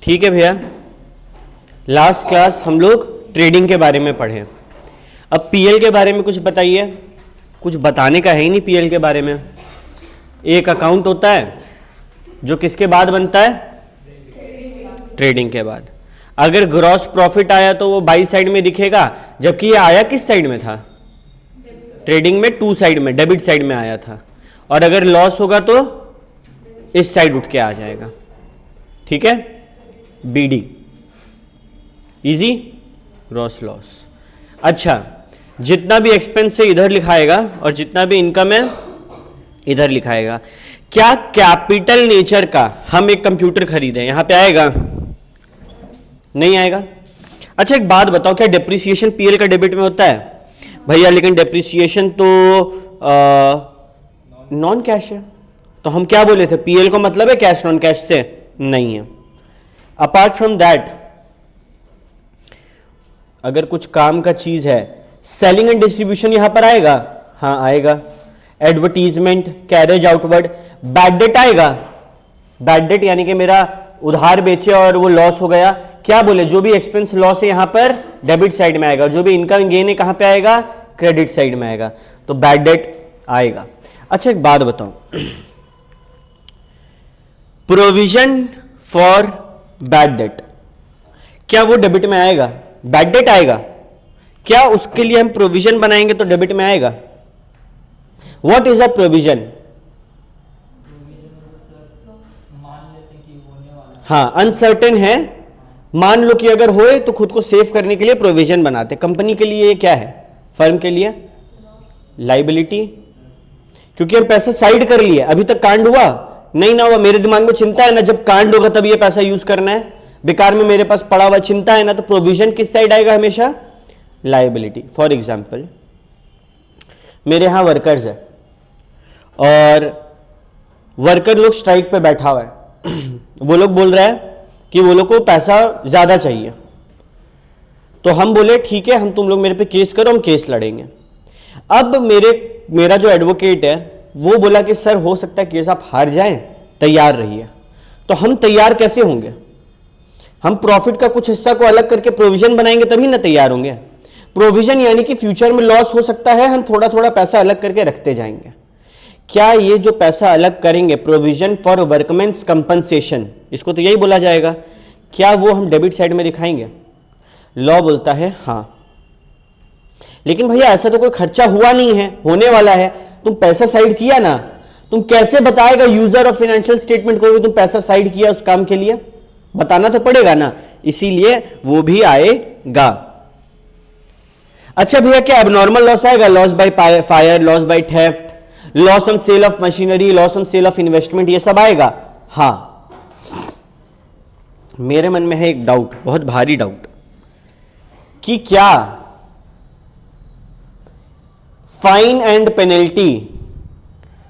ठीक है भैया, लास्ट क्लास हम लोग ट्रेडिंग के बारे में पढ़े। अब पीएल के बारे में कुछ बताइए। कुछ बताने का है ही नहीं पीएल के बारे में। एक अकाउंट होता है जो किसके बाद बनता है, ट्रेडिंग के बाद। अगर ग्रॉस प्रॉफिट आया तो वो बाई साइड में दिखेगा, जबकि ये आया किस साइड में था, ट्रेडिंग में टू साइड में, डेबिट साइड में आया था। और अगर लॉस होगा तो इस साइड उठ के आ जाएगा। ठीक है, बीडी, इजी, ग्रॉस लॉस। अच्छा, जितना भी एक्सपेंस है इधर लिखाएगा और जितना भी इनकम है इधर लिखाएगा। क्या कैपिटल नेचर का हम एक कंप्यूटर खरीदें, यहां पे आएगा, नहीं आएगा। अच्छा एक बात बताओ, क्या डेप्रिसिएशन पीएल का डेबिट में होता है भैया? लेकिन डेप्रिसिएशन तो नॉन कैश है, तो हम क्या बोले थे, पीएल को मतलब है कैश नॉन कैश से, नहीं है। अपार्ट फ्रॉम दैट, अगर कुछ काम का चीज है, सेलिंग एंड डिस्ट्रीब्यूशन यहां पर आएगा, हाँ आएगा। Advertisement, carriage outward, bad debt आएगा। बैड डेट यानी कि मेरा उधार बेचे और वो लॉस हो गया, क्या बोले, जो भी एक्सपेंस लॉस है यहां पर डेबिट साइड में आएगा, जो भी इनकम गेन है कहां पे आएगा, क्रेडिट साइड में आएगा, तो बैड डेट आएगा। अच्छा एक बात बताओ, प्रोविजन फॉर बैड डेट, क्या वो डेबिट में आएगा? बैड डेट आएगा, क्या उसके लिए हम प्रोविजन बनाएंगे तो डेबिट में आएगा? What is a provision? हाँ, अनसर्टेन है, मान लो कि अगर होए तो खुद को सेव करने के लिए प्रोविजन बनाते। कंपनी के लिए क्या है, फर्म के लिए लाइबिलिटी, क्योंकि हम पैसा साइड कर लिए, अभी तक कांड हुआ नहीं ना हुआ, मेरे दिमाग में चिंता है ना, जब कांड होगा तब ये पैसा यूज करना है, बेकार में मेरे पास पड़ा हुआ चिंता है ना, तो प्रोविजन किस साइड आएगा हमेशा, लाइबिलिटी। फॉर एग्जाम्पल, मेरे यहां वर्कर्स है और वर्कर लोग स्ट्राइक पे बैठा हुआ है वो लोग बोल रहे हैं कि वो लोग को पैसा ज्यादा चाहिए, तो हम बोले ठीक है, हम तुम लोग मेरे पे केस करो, हम केस लड़ेंगे। अब मेरा जो एडवोकेट है वो बोला कि सर हो सकता है केस आप हार जाएं, तैयार रहिए। तो हम तैयार कैसे होंगे? हम प्रॉफिट का कुछ हिस्सा को अलग करके प्रोविजन बनाएंगे तभी ना तैयार होंगे। प्रोविजन यानी कि फ्यूचर में लॉस हो सकता है, हम थोड़ा थोड़ा पैसा अलग करके रखते जाएंगे। क्या ये जो पैसा अलग करेंगे, प्रोविजन फॉर वर्कमेंस कंपनसेशन, इसको तो यही बोला जाएगा, क्या वो हम डेबिट साइड में दिखाएंगे? लॉ बोलता है हाँ। लेकिन भैया ऐसा तो कोई खर्चा हुआ नहीं है, होने वाला है, तुम पैसा साइड किया ना, तुम कैसे बताएगा यूजर और फाइनेंशियल स्टेटमेंट को भी तुम पैसा साइड किया उस काम के लिए? बताना तो पड़ेगा ना, इसीलिए वो भी आएगा। अच्छा भैया, क्या एबनॉर्मल लॉस आएगा? Loss by fire, loss by theft, loss on sale of machinery, loss on sale of investment, ये सब आएगा? हाँ। मेरे मन में है एक डाउट, बहुत भारी डाउट, कि क्या fine and penalty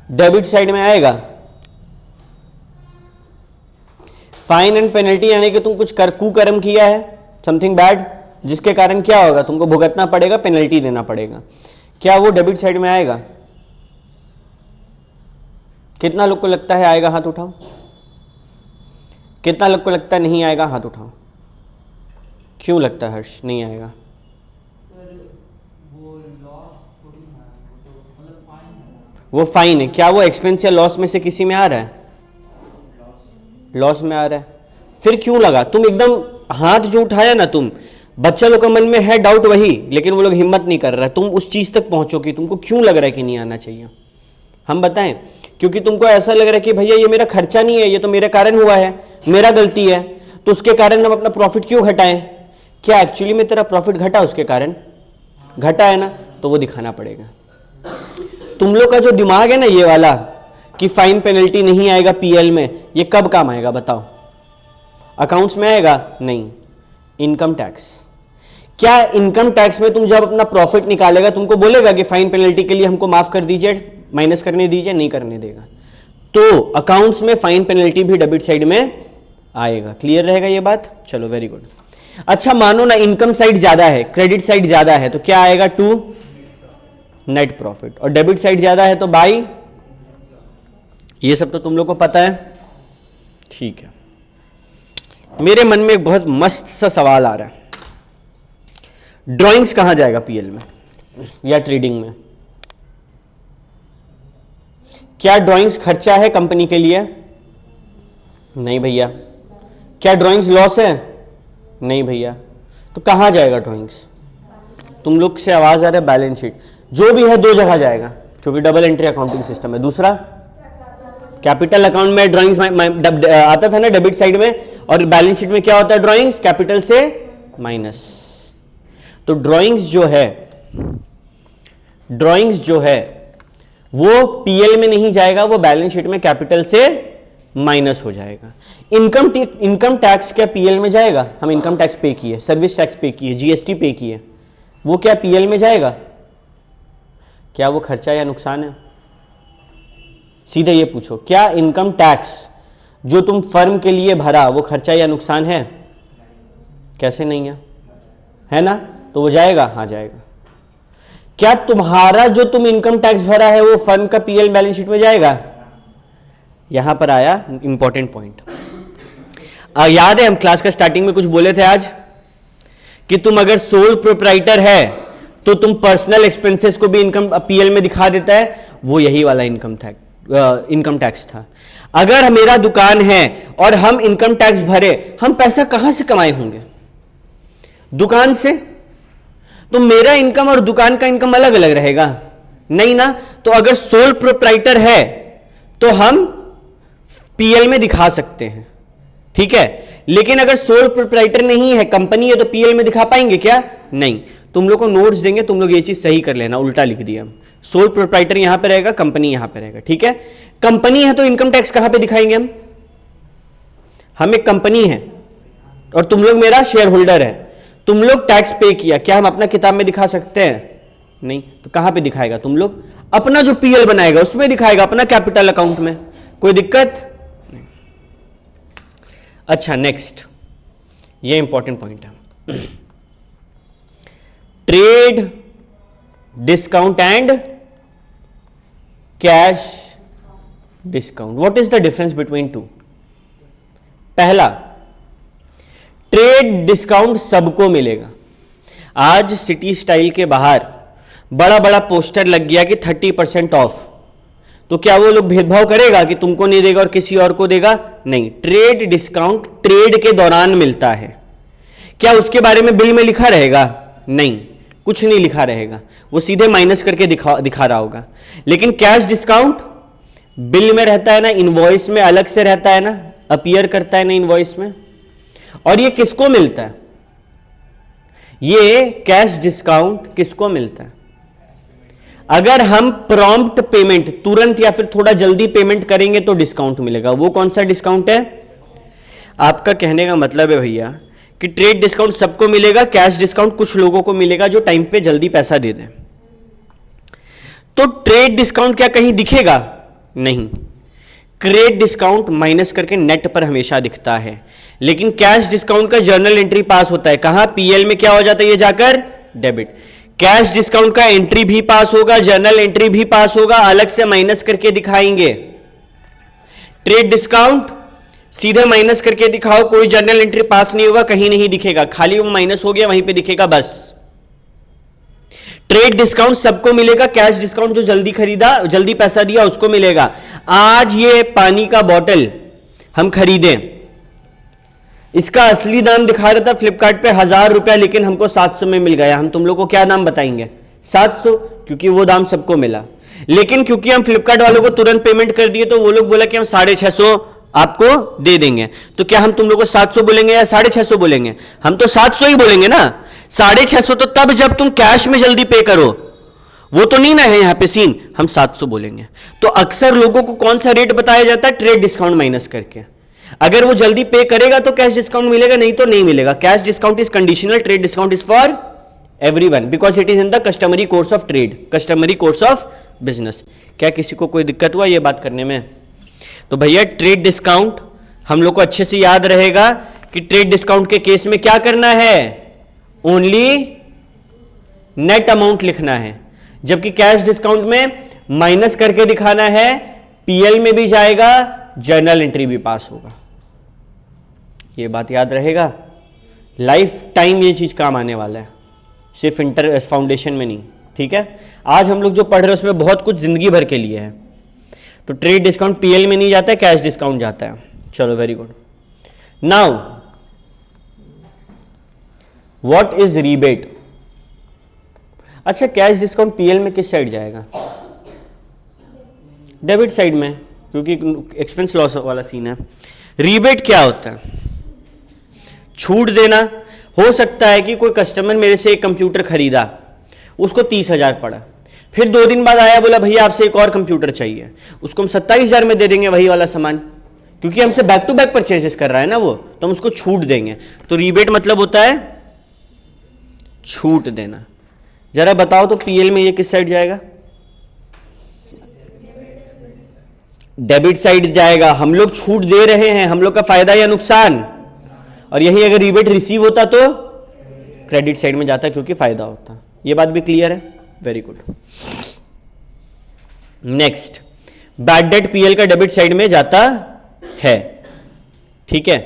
debit side में आएगा? फाइन एंड पेनल्टी यानी कि तुम कुछ कुकर्म किया है, समथिंग बैड, जिसके कारण क्या होगा, तुमको भुगतना पड़ेगा, पेनल्टी देना पड़ेगा, क्या वो डेबिट साइड में आएगा? कितना लोग को लगता है आएगा, हाथ उठाओ। कितना लोग को लगता है नहीं आएगा, हाथ उठाओ। क्यों लगता है हर्ष नहीं आएगा? सर वो लॉस थोड़ी ना, मतलब फाइन है। वो फाइन है, क्या वो एक्सपेंस या लॉस में से किसी में आ रहा है? लॉस में आ रहा है, फिर क्यों लगा? तुम एकदम हाथ जो उठाया ना तुम, बच्चा लोग के मन में है डाउट वही, लेकिन वो लोग हिम्मत नहीं कर रहा है, तुम उस चीज तक पहुंचो कि तुमको क्यों लग रहा है कि नहीं आना चाहिए। हम बताएं, क्योंकि तुमको ऐसा लग रहा है कि भैया ये मेरा खर्चा नहीं है, ये तो मेरे कारण हुआ है, मेरा गलती है, तो उसके कारण हम अपना प्रॉफिट क्यों घटाएं? क्या एक्चुअली में तेरा प्रॉफिट घटा उसके कारण? घटा है ना, तो वो दिखाना पड़ेगा। तुम लोग का जो दिमाग है ना ये वाला कि फाइन पेनल्टी नहीं आएगा पीएल में, ये कब काम आएगा बताओ? अकाउंट्स में आएगा? नहीं। इनकम टैक्स, क्या इनकम टैक्स में तुम जब अपना प्रॉफिट निकालेगा तुमको बोलेगा कि फाइन पेनल्टी के लिए हमको माफ कर दीजिए, माइनस करने दीजिए? नहीं करने देगा। तो अकाउंट्स में फाइन पेनल्टी भी डेबिट साइड में आएगा। क्लियर रहेगा ये बात? चलो वेरी गुड। अच्छा मानो ना इनकम साइड ज्यादा है, क्रेडिट साइड ज्यादा है, तो क्या आएगा? To net profit. और डेबिट साइड ज्यादा है तो बाई, ये सब तो तुम लोग को पता है, ठीक है। मेरे मन में एक बहुत मस्त सा सवाल आ रहा है, ड्राइंग्स कहां जाएगा पीएल में या ट्रेडिंग में? क्या ड्राइंग्स खर्चा है कंपनी के लिए? नहीं भैया। क्या ड्राइंग्स लॉस है? नहीं भैया। तो कहां जाएगा ड्राइंग्स? तुम लोग से आवाज आ रहा है बैलेंस शीट, जो भी है दो जगह जाएगा क्योंकि डबल एंट्री अकाउंटिंग सिस्टम है। दूसरा कैपिटल अकाउंट में ड्राइंग्स आता था ना डेबिट साइड में, और बैलेंस शीट में क्या होता है? ड्राइंग्स कैपिटल से माइनस। तो ड्राइंग्स जो है वो पीएल में नहीं जाएगा, वो बैलेंस शीट में कैपिटल से माइनस हो जाएगा। इनकम टैक्स क्या पीएल में जाएगा? हम इनकम टैक्स पे किए, सर्विस टैक्स पे किए, जीएसटी पे किए, वो क्या पीएल में जाएगा? क्या वो खर्चा या नुकसान है? सीधे ये पूछो, क्या इनकम टैक्स जो तुम फर्म के लिए भरा वो खर्चा या नुकसान है? कैसे नहीं है ना? तो वो जाएगा, हाँ जाएगा। क्या तुम्हारा जो तुम इनकम टैक्स भरा है वो फर्म का पीएल बैलेंस शीट में जाएगा? यहां पर आया इंपॉर्टेंट पॉइंट। याद है हम क्लास का स्टार्टिंग में कुछ बोले थे आज कि तुम अगर सोल प्रोप्राइटर है तो तुम पर्सनल एक्सपेंसेस को भी इनकम पीएल में दिखा देता है, वो यही वाला इनकम टैक्स था। अगर मेरा दुकान है और हम इनकम टैक्स भरे, हम पैसा कहां से कमाए होंगे? दुकान से। तो मेरा इनकम और दुकान का इनकम अलग अलग रहेगा? नहीं ना। तो अगर सोल प्रोप्राइटर है तो हम पीएल में दिखा सकते हैं, ठीक है। लेकिन अगर सोल प्रोप्राइटर नहीं है, कंपनी है, तो पीएल में दिखा पाएंगे क्या? नहीं। तुम लोग को नोट्स देंगे, तुम लोग ये चीज सही कर लेना, उल्टा लिख दिया हम। सोल प्रोप्राइटर यहां पे रहेगा, कंपनी यहां पे रहेगा, ठीक है। कंपनी है तो इनकम टैक्स कहां पे दिखाएंगे हम एक कंपनी है और तुम लोग मेरा शेयर होल्डर है, तुम लोग टैक्स पे किया, क्या हम अपना किताब में दिखा सकते हैं? नहीं। तो कहां पे दिखाएगा? तुम लोग अपना जो पीएल बनाएगा उसमें दिखाएगा, अपना कैपिटल अकाउंट में। कोई दिक्कत नहीं। अच्छा, नेक्स्ट, ये इंपॉर्टेंट पॉइंट है, trade discount and cash discount. What is the difference between two? पहला, ट्रेड डिस्काउंट सबको मिलेगा। आज सिटी स्टाइल के बाहर बड़ा बड़ा पोस्टर लग गया कि 30% ऑफ, तो क्या वो लोग भेदभाव करेगा कि तुमको नहीं देगा और किसी और को देगा? नहीं। ट्रेड डिस्काउंट ट्रेड के दौरान मिलता है। क्या उसके बारे में बिल में लिखा रहेगा? नहीं, कुछ नहीं लिखा रहेगा, वो सीधे माइनस करके दिखा रहा होगा। लेकिन कैश डिस्काउंट बिल में रहता है ना, इनवॉइस में अलग से रहता है ना, अपीयर करता है ना इनवॉइस में। और ये किसको मिलता है? ये कैश डिस्काउंट किसको मिलता है? अगर हम प्रॉम्प्ट पेमेंट, तुरंत या फिर थोड़ा जल्दी पेमेंट करेंगे तो डिस्काउंट मिलेगा। वो कौन सा डिस्काउंट है? आपका कहने का मतलब है भैया कि ट्रेड डिस्काउंट सबको मिलेगा, कैश डिस्काउंट कुछ लोगों को मिलेगा जो टाइम पे जल्दी पैसा दे दें। तो ट्रेड डिस्काउंट क्या कहीं दिखेगा? नहीं। क्रेडिट डिस्काउंट माइनस करके नेट पर हमेशा दिखता है, लेकिन कैश डिस्काउंट का जर्नल एंट्री पास होता है। कहां? पीएल में क्या हो जाता है? ये जाकर डेबिट। कैश डिस्काउंट का एंट्री भी पास होगा, जर्नल एंट्री भी पास होगा, अलग से माइनस करके दिखाएंगे। ट्रेड डिस्काउंट सीधे माइनस करके दिखाओ, कोई जर्नल एंट्री पास नहीं होगा, कहीं नहीं दिखेगा, खाली वो माइनस हो गया वहीं पे दिखेगा बस। ट्रेड डिस्काउंट सबको मिलेगा, कैश डिस्काउंट जो जल्दी खरीदा, जल्दी पैसा दिया उसको मिलेगा। आज ये पानी का बोतल हम खरीदें, इसका असली दाम दिखा रहा था फ्लिपकार्ट पे 1000 रुपया, लेकिन हमको 700 में मिल गया। हम तुम लोग को क्या दाम बताएंगे? 700, क्योंकि वो दाम सबको मिला। लेकिन क्योंकि हम फ्लिपकार्ट वालों को तुरंत पेमेंट कर दिए तो वो लोग बोला कि हम 650 आपको दे देंगे। तो क्या हम तुम लोग को 700 बोलेंगे या 650 बोलेंगे? हम तो 700 ही बोलेंगे ना। 650 तो तब जब तुम कैश में जल्दी पे करो, वो तो नहीं ना है यहां पे सीन। हम 700 बोलेंगे। तो अक्सर लोगों को कौन सा रेट बताया जाता है? ट्रेड डिस्काउंट माइनस करके। अगर वो जल्दी पे करेगा तो कैश डिस्काउंट मिलेगा, नहीं तो नहीं मिलेगा। Cash discount is conditional, trade discount is for everyone because it is in the customary course of trade, customary course of business. क्या किसी को कोई दिक्कत हुआ ये बात करने में? तो भैया ट्रेड डिस्काउंट हम लोग को अच्छे से याद रहेगा कि ट्रेड डिस्काउंट के केस में क्या करना है? ओनली नेट अमाउंट लिखना है, जबकि कैश डिस्काउंट में माइनस करके दिखाना है, पीएल में भी जाएगा, जर्नल एंट्री भी पास होगा। ये बात याद रहेगा, लाइफ टाइम ये चीज काम आने वाला है, सिर्फ इंटर फाउंडेशन में नहीं, ठीक है। आज हम लोग जो पढ़ रहे हैं उसमें बहुत कुछ जिंदगी भर के लिए है। तो ट्रेड डिस्काउंट पीएल में नहीं जाता है, कैश डिस्काउंट जाता है। चलो very good. Now what is rebate? अच्छा, कैश डिस्काउंट पीएल में किस साइड जाएगा? डेबिट साइड में, क्योंकि एक्सपेंस लॉस वाला सीन है। रीबेट क्या होता है? छूट देना। हो सकता है कि कोई कस्टमर मेरे से एक कंप्यूटर खरीदा, उसको 30,000 पड़ा, फिर 2 दिन बाद आया, बोला भैया आपसे एक और कंप्यूटर चाहिए, उसको हम 27,000 में दे देंगे वही वाला सामान, क्योंकि हमसे बैक टू बैक परचेजेस कर रहा है ना वो, तो हम उसको छूट देंगे। तो रीबेट मतलब होता है छूट देना। जरा बताओ तो पीएल में ये किस साइड जाएगा? डेबिट साइड जाएगा। हम लोग छूट दे रहे हैं, हम लोग का फायदा या नुकसान? और यही अगर रीबेट रिसीव होता तो क्रेडिट साइड में जाता, क्योंकि फायदा होता। ये बात भी क्लियर है? Very good. Next, bad debt PL का डेबिट साइड में जाता है, ठीक है।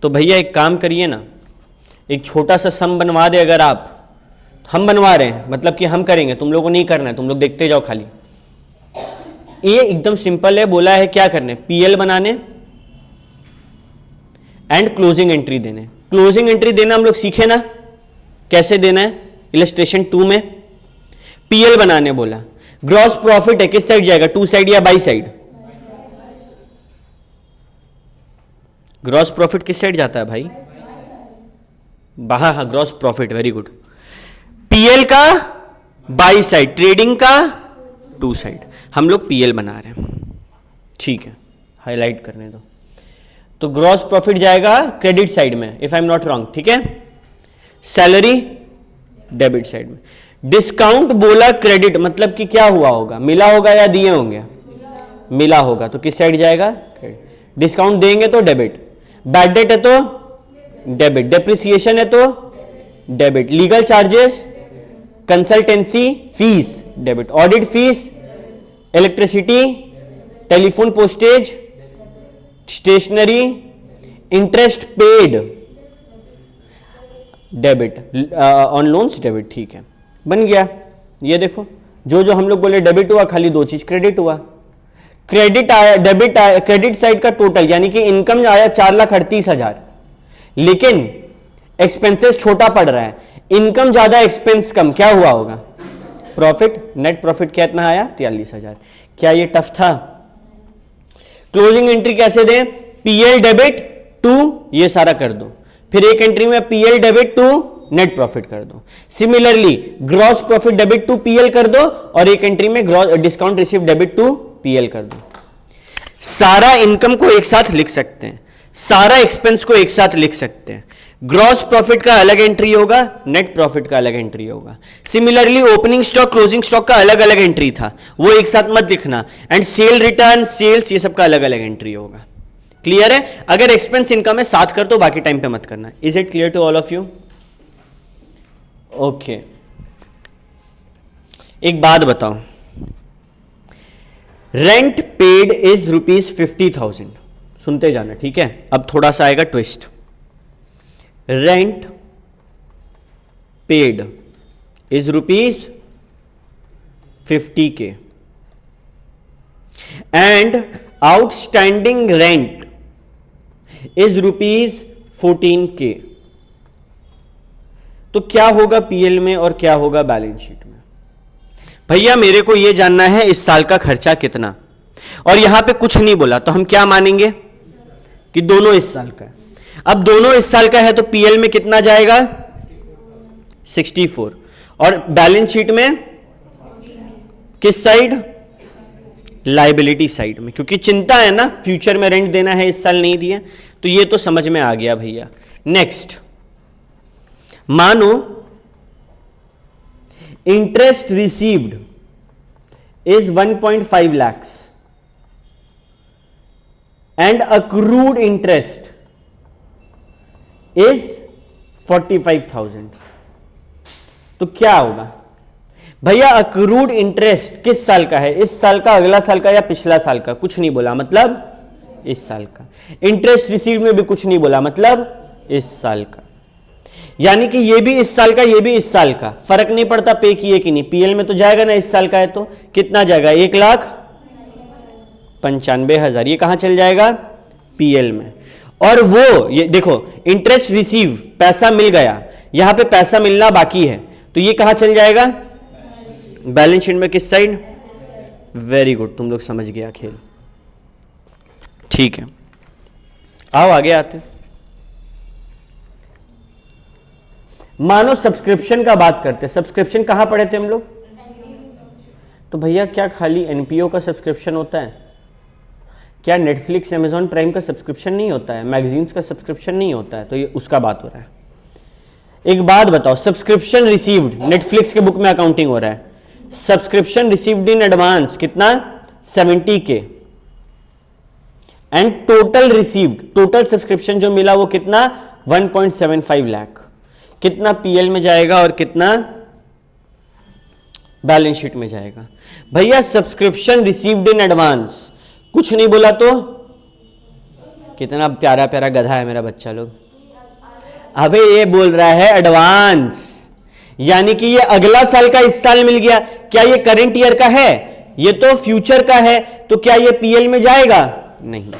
तो भैया एक काम करिए ना, एक छोटा सा सम बनवा दे। अगर आप, हम बनवा रहे हैं मतलब कि हम करेंगे, तुम लोगों को नहीं करना है, तुम लोग देखते जाओ खाली। ये एकदम सिंपल है, बोला है क्या करने, पीएल बनाने एंड क्लोजिंग एंट्री देने। क्लोजिंग एंट्री देना हम लोग सीखे ना, कैसे देना है, इलस्ट्रेशन 2 में। पीएल बनाने बोला। ग्रॉस प्रॉफिट है, किस साइड जाएगा, टू साइड या बाई साइड? ग्रॉस प्रॉफिट किस साइड जाता है भाई? हाँ, gross profit, very good. PL का बाई साइड, ट्रेडिंग का टू साइड। हम लोग पीएल बना रहे हैं, ठीक है, हाईलाइट करने दो। तो ग्रॉस प्रॉफिट जाएगा क्रेडिट साइड में, if I am not wrong, ठीक है। सैलरी डेबिट साइड में। डिस्काउंट बोला क्रेडिट, मतलब कि क्या हुआ होगा, मिला होगा या दिए होंगे? मिला होगा, तो किस साइड जाएगा? क्रेडिट। डिस्काउंट देंगे तो डेबिट। बैड डेट है तो डेबिट। डेप्रिसिएशन है तो debit. Legal charges, consultancy fees debit. Audit fees, electricity, telephone postage, stationery, interest paid debit, on loans debit, ठीक है, बन गया। ये देखो, जो जो हम लोग बोले डेबिट हुआ, खाली 2 चीज क्रेडिट हुआ। क्रेडिट आया, डेबिट आया, क्रेडिट साइड का टोटल यानी कि इनकम आया 4,38,000, लेकिन एक्सपेंसेस छोटा पड़ रहा है, इनकम ज्यादा एक्सपेंस कम, क्या हुआ होगा? प्रॉफिट। नेट प्रॉफिट कितना आया? 43,000। क्या ये टफ था? क्लोजिंग एंट्री कैसे दें? पीएल डेबिट टू, ये सारा कर दो, फिर एक एंट्री में PL debit to net profit कर दो। Similarly gross profit debit to PL कर दो, और एक एंट्री में discount receive debit to PL कर दो। सारा इनकम को एक साथ लिख सकते हैं, सारा एक्सपेंस को एक साथ लिख सकते हैं। ग्रॉस प्रॉफिट का अलग एंट्री होगा, नेट प्रॉफिट का अलग एंट्री होगा। Similarly opening stock, closing stock का अलग अलग एंट्री था, वो एक साथ मत लिखना। एंड सेल रिटर्न, सेल्स, ये सब का अलग अलग एंट्री होगा। क्लियर है? अगर एक्सपेंस इनकम है साथ कर दो, बाकी टाइम पे मत करना। Is it clear to all of you? Okay, एक बात बताओ, रेंट पेड इज ₹50,000। सुनते जाना, ठीक है। अब थोड़ा सा आएगा twist. Rent paid is ₹50K and outstanding rent is ₹14K। तो क्या होगा पीएल में और क्या होगा बैलेंस शीट में? भैया मेरे को यह जानना है इस साल का खर्चा कितना, और यहां पे कुछ नहीं बोला, तो हम क्या मानेंगे कि दोनों इस साल का है। अब दोनों इस साल का है तो पीएल में कितना जाएगा? 64। और बैलेंस शीट में किस साइड? लायबिलिटी साइड में, क्योंकि चिंता है ना, फ्यूचर में रेंट देना है, इस साल नहीं दिया। तो ये तो समझ में आ गया भैया। नेक्स्ट, मानो interest received is 1.5 lakhs and accrued interest is 45,000। तो क्या होगा भैया? अक्रूड इंटरेस्ट किस साल का है? इस साल का, अगला साल का, या पिछला साल का? कुछ नहीं बोला, मतलब इस साल का। इंटरेस्ट रिसीव्ड में भी कुछ नहीं बोला, मतलब इस साल का। यानी कि ये भी इस साल का, ये भी इस साल का, फर्क नहीं पड़ता पे किए कि नहीं, पीएल में तो जाएगा ना, इस साल का है तो कितना जाएगा, 1,95,000। ये कहां चल जाएगा, पीएल में। और वो ये देखो, इंटरेस्ट रिसीव, पैसा मिल गया, यहां पे पैसा मिलना बाकी है, तो ये कहां चल जाएगा, बैलेंस शीट में किस साइड। वेरी गुड, तुम लोग समझ गया खेल। ठीक है, आओ आगे आते। मानो सब्सक्रिप्शन का बात करते, सब्सक्रिप्शन कहां पढ़े थे हम लोग, तो भैया क्या खाली एनपीओ का सब्सक्रिप्शन होता है क्या, नेटफ्लिक्स अमेजॉन प्राइम का सब्सक्रिप्शन नहीं होता है, मैगजीन्स का सब्सक्रिप्शन नहीं होता है, तो ये उसका बात हो रहा है। एक बात बताओ, सब्सक्रिप्शन रिसीव्ड, नेटफ्लिक्स के बुक में अकाउंटिंग हो रहा है, सब्सक्रिप्शन रिसीव्ड इन एडवांस कितना, 70K, and total received, total subscription जो मिला वो कितना, 1.75 लाख। कितना पीएल में जाएगा और कितना बैलेंस शीट में जाएगा। भैया सब्सक्रिप्शन रिसीव्ड इन एडवांस, कुछ नहीं बोला तो, कितना प्यारा प्यारा गधा है मेरा बच्चा लोग। अबे ये बोल रहा है एडवांस, यानी कि ये अगला साल का इस साल मिल गया, क्या ये करंट ईयर का है, ये तो फ्यूचर का है, तो क्या ये पीएल में जाएगा, नहीं।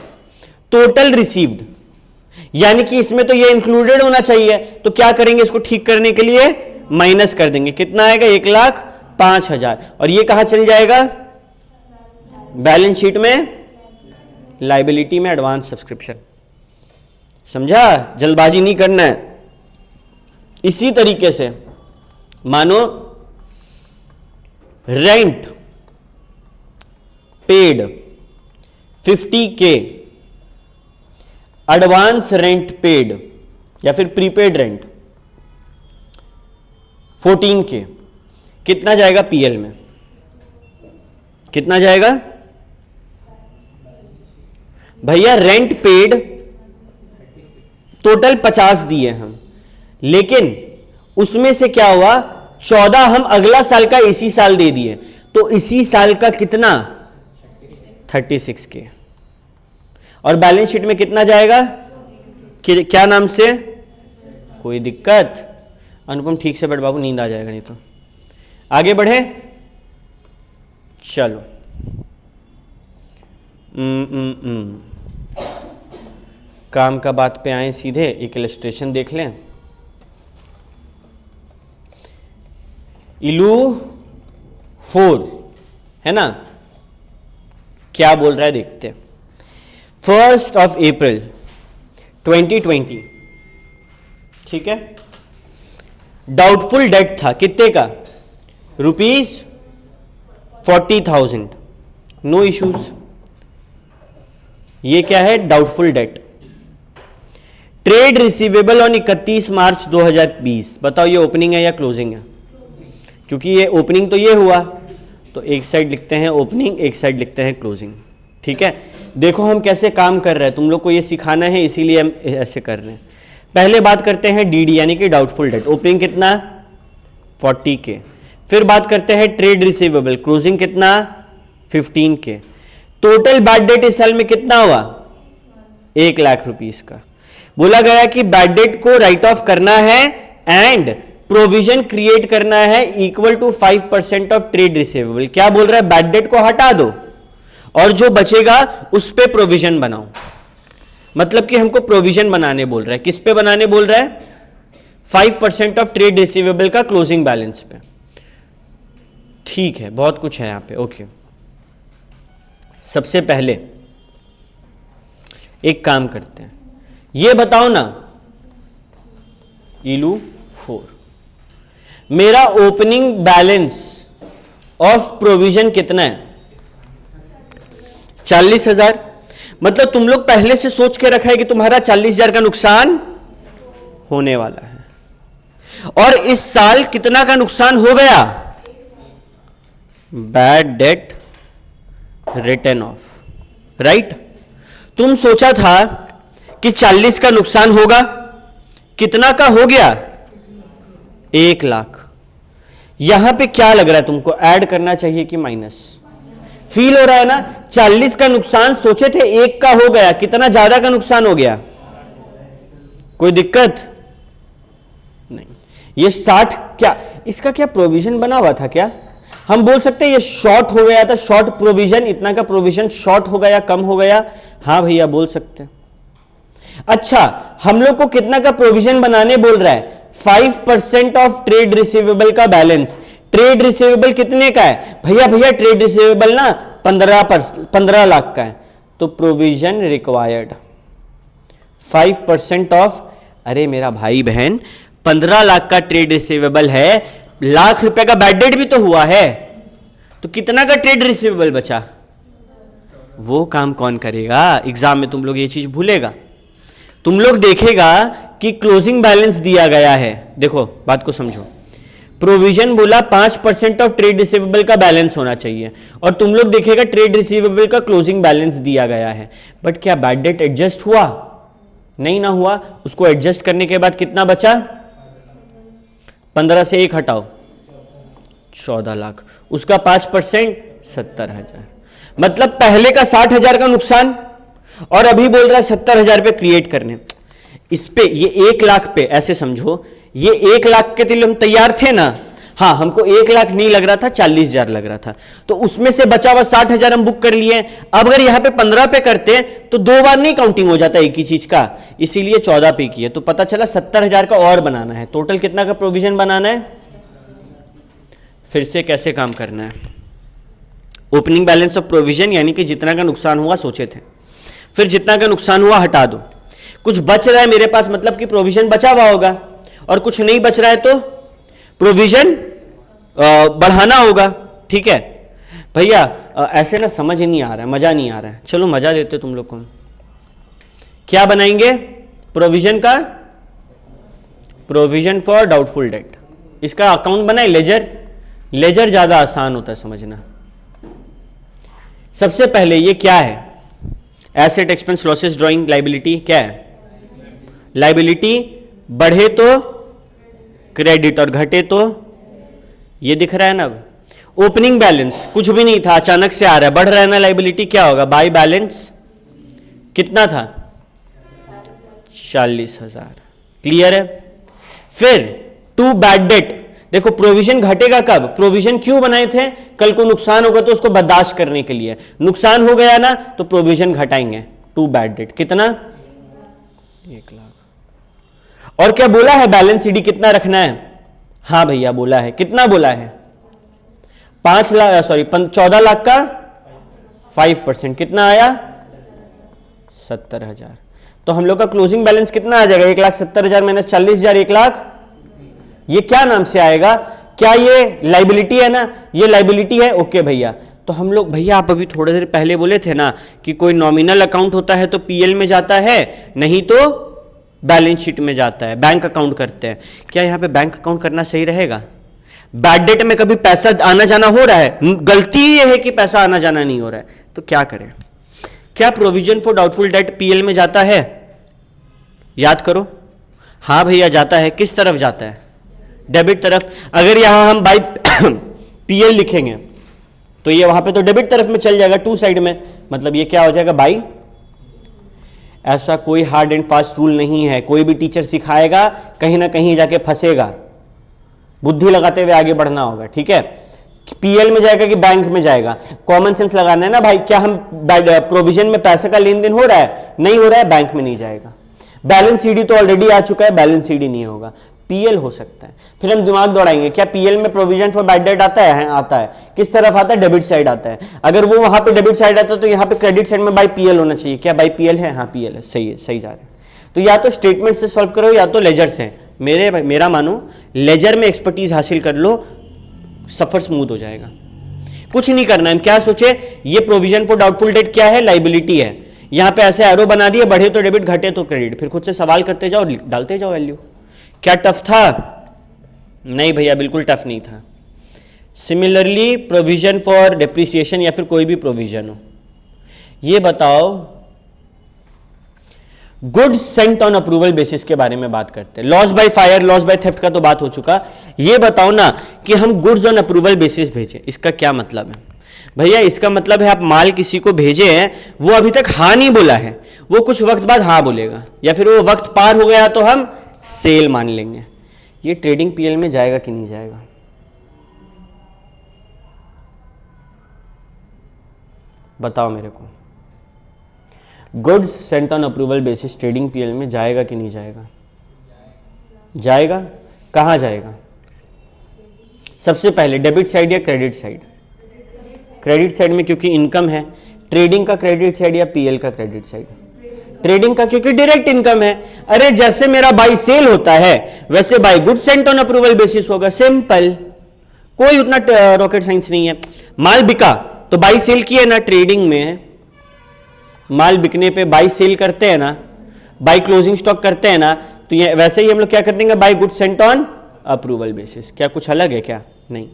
टोटल रिसीव्ड, यानी कि इसमें तो ये इंक्लूडेड होना चाहिए, तो क्या करेंगे, इसको ठीक करने के लिए माइनस कर देंगे, कितना आएगा, 1,05,000, और ये कहां चल जाएगा, बैलेंस शीट में, लायबिलिटी में, एडवांस सब्सक्रिप्शन। समझा, जल्दबाजी नहीं करना है। इसी तरीके से मानो rent paid 50K, advance rent paid या फिर प्रीपेड रेंट 14K, कितना जाएगा पीएल में, कितना जाएगा भैया, रेंट पेड टोटल 50 दिए हम, लेकिन उसमें से क्या हुआ, 14 हम अगला साल का इसी साल दे दिए, तो इसी साल का कितना, 36K, और बैलेंस शीट में कितना जाएगा, क्या नाम से, कोई दिक्कत, अनुपम ठीक से बैठ बाबू, नींद आ जाएगा नहीं तो। आगे बढ़े, चलो। काम का बात पे आए सीधे, एक इलस्ट्रेशन देख लें। इलू 4 है ना, क्या बोल रहा है देखते हैं। 1 अप्रैल 2020, ठीक है, डाउटफुल डेट था, कितने का, ₹40,000, नो इश्यूज। ये क्या है, doubtful debt. Trade receivable on 31 मार्च 2020, बताओ ये ओपनिंग है या क्लोजिंग है, क्योंकि ये ओपनिंग तो ये हुआ, तो एक साइड लिखते हैं ओपनिंग, एक साइड लिखते हैं क्लोजिंग। ठीक है, देखो हम कैसे काम कर रहे हैं, तुम लोग को ये सिखाना है, इसीलिए हम ऐसे कर रहे हैं। पहले बात करते हैं डीडी यानी कि डाउटफुल डेट, ओपनिंग कितना 40K, फिर बात करते हैं ट्रेड रिसीवेबल, क्लोजिंग कितना 15K, टोटल बैड डेट इस साल में कितना हुआ 1 लाख रुपीस का। बोला गया कि बैड डेट को राइट ऑफ करना है एंड प्रोविजन क्रिएट करना है equal to 5% of trade receivable. क्या बोल रहा है, बैड डेट को हटा दो और जो बचेगा उस पे प्रोविजन बनाओ, मतलब कि हमको प्रोविजन बनाने बोल रहा है। किस पे बनाने बोल रहा है, 5% ऑफ ट्रेड रिसीवेबल का क्लोजिंग बैलेंस पे। ठीक है, बहुत कुछ है यहां पे। ओके, सबसे पहले एक काम करते हैं, ये बताओ ना इलू 4, मेरा ओपनिंग बैलेंस ऑफ प्रोविजन कितना है 40,000। मतलब तुम लोग पहले से सोच के रखा है कि तुम्हारा 40,000 का नुकसान होने वाला है, और इस साल कितना का नुकसान हो गया, bad debt return of, right. तुम सोचा था कि 40 का नुकसान होगा, कितना का हो गया 1 लाख। यहां पे क्या लग रहा है तुमको, ऐड करना चाहिए कि माइनस, फील हो रहा है ना? 40 का नुकसान सोचे थे 1 का हो गया, कितना ज्यादा का नुकसान हो गया? कोई दिक्कत नहीं। ये 60 क्या इसका क्या प्रोविजन बना हुआ था क्या? हम बोल सकते हैं ये शॉर्ट हो गया था, शॉर्ट प्रोविजन, इतना का प्रोविजन शॉर्ट हो गया, कम हो गया। हाँ भैया बोल सकते हैं। अच्छा, हम लोग को कितना का प्रोविजन बनाने बोल रहा है? 5% ऑफ ट्रेड रिसीवेबल का बैलेंस। ट्रेड रिसीवेबल कितने का है भैया? भैया ट्रेड रिसीवेबल ना 15 लाख का है, तो प्रोविजन रिक्वायर्ड 5% ऑफ। अरे मेरा भाई बहन, 15 लाख का ट्रेड रिसीवेबल है, लाख रुपए का बैड डेट भी तो हुआ है, तो कितना का ट्रेड रिसीवेबल बचा? वो काम कौन करेगा? एग्जाम में तुम लोग ये चीज भूलेगा। तुम लोग देखेगा कि क्लोजिंग बैलेंस दिया गया है। देखो बात को समझो, प्रोविजन बोला 5% ऑफ ट्रेड रिसीवेबल का बैलेंस होना चाहिए, और तुम लोग देखेगा ट्रेड रिसीवेबल का क्लोजिंग बैलेंस दिया गया है, बट क्या बैड डेट एडजस्ट हुआ? नहीं ना हुआ। उसको एडजस्ट करने के बाद कितना बचा? 15 से 1 हटाओ, 14 लाख। उसका 5% 70,000। मतलब पहले का 60,000 का नुकसान, और अभी बोल रहा है 70,000 पे क्रिएट करने। इस पे ये 1 लाख पे ऐसे समझो, ये 1 लाख के लिए हम तैयार थे ना? हाँ, हमको 1 लाख नहीं लग रहा था, 40,000 लग रहा था, तो उसमें से बचा हुआ 60,000 हम बुक कर लिए। अब अगर यहां पे 15 पे करते हैं तो 2 बार नहीं काउंटिंग हो जाता एक ही चीज का, इसीलिए 14 पे किए। तो पता चला 70,000 का और बनाना है। टोटल कितना का प्रोविजन बनाना है? फिर से कैसे काम करना है? ओपनिंग बैलेंस ऑफ प्रोविजन, यानी कि जितना का नुकसान हुआ सोचे थे, फिर जितना का नुकसान हुआ हटा दो। कुछ बच रहा है मेरे पास, मतलब कि प्रोविजन बचा हुआ होगा, और कुछ नहीं बच रहा है तो प्रोविजन बढ़ाना होगा। ठीक है भैया, ऐसे ना समझ ही नहीं आ रहा है, मजा नहीं आ रहा है। चलो मजा देते तुम लोग को। क्या बनाएंगे प्रोविजन का? Provision for doubtful date. इसका अकाउंट बनाए लेजर। लेजर ज्यादा आसान होता है समझना। सबसे पहले ये क्या है? Asset, expense, losses, drawing, liability. क्या है? लाइबिलिटी बढ़े तो क्रेडिट और घटे तो, ये दिख रहा है ना। अब ओपनिंग बैलेंस कुछ भी नहीं था, अचानक से आ रहा है, बढ़ रहा है ना लाइबिलिटी, क्या होगा? बाय बैलेंस कितना था? 40,000। क्लियर है? फिर टू बैड डेट। देखो प्रोविजन घटेगा कब? प्रोविजन क्यों बनाए थे? कल को नुकसान होगा तो उसको बर्दाश्त करने के लिए। नुकसान हो गया ना तो प्रोविजन घटाएंगे। टू बैड डेट कितना? 1 लाख। और क्या बोला है? बैलेंस शीट कितना रखना है? हाँ भैया बोला है। कितना बोला है? 5 लाख, सॉरी 14 लाख का 5%। कितना आया? 70,000। तो हम लोग का क्लोजिंग बैलेंस कितना आ जाएगा? 1,70,000 माइनस 40,000, 1 लाख। ये क्या नाम से आएगा? क्या ये लाइबिलिटी है ना? ये लाइबिलिटी है। ओके भैया, तो हम लोग, भैया आप अभी थोड़ी देर पहले बोले थे ना कि कोई नॉमिनल अकाउंट होता है तो पीएल में जाता है, नहीं तो बैलेंस शीट में जाता है, बैंक अकाउंट करते हैं। क्या यहां पे बैंक अकाउंट करना सही रहेगा? बैड डेट में कभी पैसा आना जाना हो रहा है? गलती ये है कि पैसा आना जाना नहीं हो रहा है, तो क्या करें? क्या provision for doubtful date PL में जाता है? याद करो। हाँ भैया जाता है। किस तरफ जाता है? डेबिट तरफ। अगर यहां हम बाई पीएल लिखेंगे तो ये वहां पे तो डेबिट तरफ में चल जाएगा, टू साइड में, मतलब ये क्या हो जाएगा? बाई। ऐसा कोई हार्ड एंड फास्ट रूल नहीं है, कोई भी टीचर सिखाएगा कहीं ना कहीं जाके फंसेगा, बुद्धि लगाते हुए आगे बढ़ना होगा। ठीक है? पीएल में जाएगा कि बैंक में जाएगा, कॉमन सेंस लगाना है ना भाई। क्या हम प्रोविजन में पैसे का लेन देन हो रहा है? नहीं हो रहा है, बैंक में नहीं जाएगा। बैलेंस सीडी तो ऑलरेडी आ चुका है, बैलेंस सीडी नहीं होगा, पीएल हो सकता है। फिर हम दिमाग दौड़ाएंगे, क्या पीएल में प्रोविजन फॉर बैड डेट आता है? आता है। किस तरफ आता है? डेबिट साइड आता है। अगर वो वहां पे डेबिट साइड आता है तो यहाँ पे क्रेडिट साइड में बाई पीएल होना चाहिए। क्या बाई पीएल है? हाँ पीएल है। सही है, सही जा रहे हैं। तो या तो स्टेटमेंट से सॉल्व करो या तो लेजर से। मेरा मानो लेजर में एक्सपर्टीज हासिल कर लो, सफर स्मूथ हो जाएगा। कुछ नहीं करना है। हम क्या सोचे? ये प्रोविजन फॉर डाउटफुल डेट क्या है? लाइबिलिटी है। यहां पे ऐसे एरो बना दिए, बढ़े तो डेबिट, घटे तो क्रेडिट। फिर खुद से सवाल करते जाओ, डालते जाओ वैल्यू। क्या टफ था? नहीं भैया बिल्कुल टफ नहीं था। सिमिलरली प्रोविजन फॉर डेप्रिसिएशन या फिर कोई भी प्रोविजन हो, ये बताओ goods Saint on approval basis के बारे में बात करते हैं। Loss by fire, loss by theft का तो बात हो चुका। ये बताओ ना कि हम गुड्स ऑन अप्रूवल बेसिस भेजें, इसका क्या मतलब है? भैया इसका मतलब है आप माल किसी को भेजे हैं, वो अभी तक हाँ नहीं बोला है, वो कुछ वक्त बाद हाँ बोलेगा, या फिर वो वक्त पार हो गया तो हम सेल मान लेंगे। ये ट्रेडिंग पीएल में जाएगा कि नहीं जाएगा? बताओ मेरे को। Goods Saint on approval basis trading PL में जाएगा कि नहीं जाएगा? जाएगा। कहाँ जाएगा? सबसे पहले डेबिट साइड या क्रेडिट साइड? क्रेडिट साइड में, क्योंकि इनकम है। ट्रेडिंग का क्रेडिट साइड या पीएल का क्रेडिट साइड? ट्रेडिंग का, क्योंकि डायरेक्ट इनकम है। अरे जैसे मेरा बाई सेल होता है वैसे by good Saint on approval basis होगा, सिंपल, कोई उतना रॉकेट साइंस नहीं है। माल बिका तो बाई सेल किए ना, ट्रेडिंग में माल बिकने पे बाई सेल करते हैं ना, बाई क्लोजिंग स्टॉक करते हैं ना, तो ये वैसे ही हम लोग क्या कर देंगे, by good Saint on approval basis. क्या कुछ अलग है क्या? नहीं।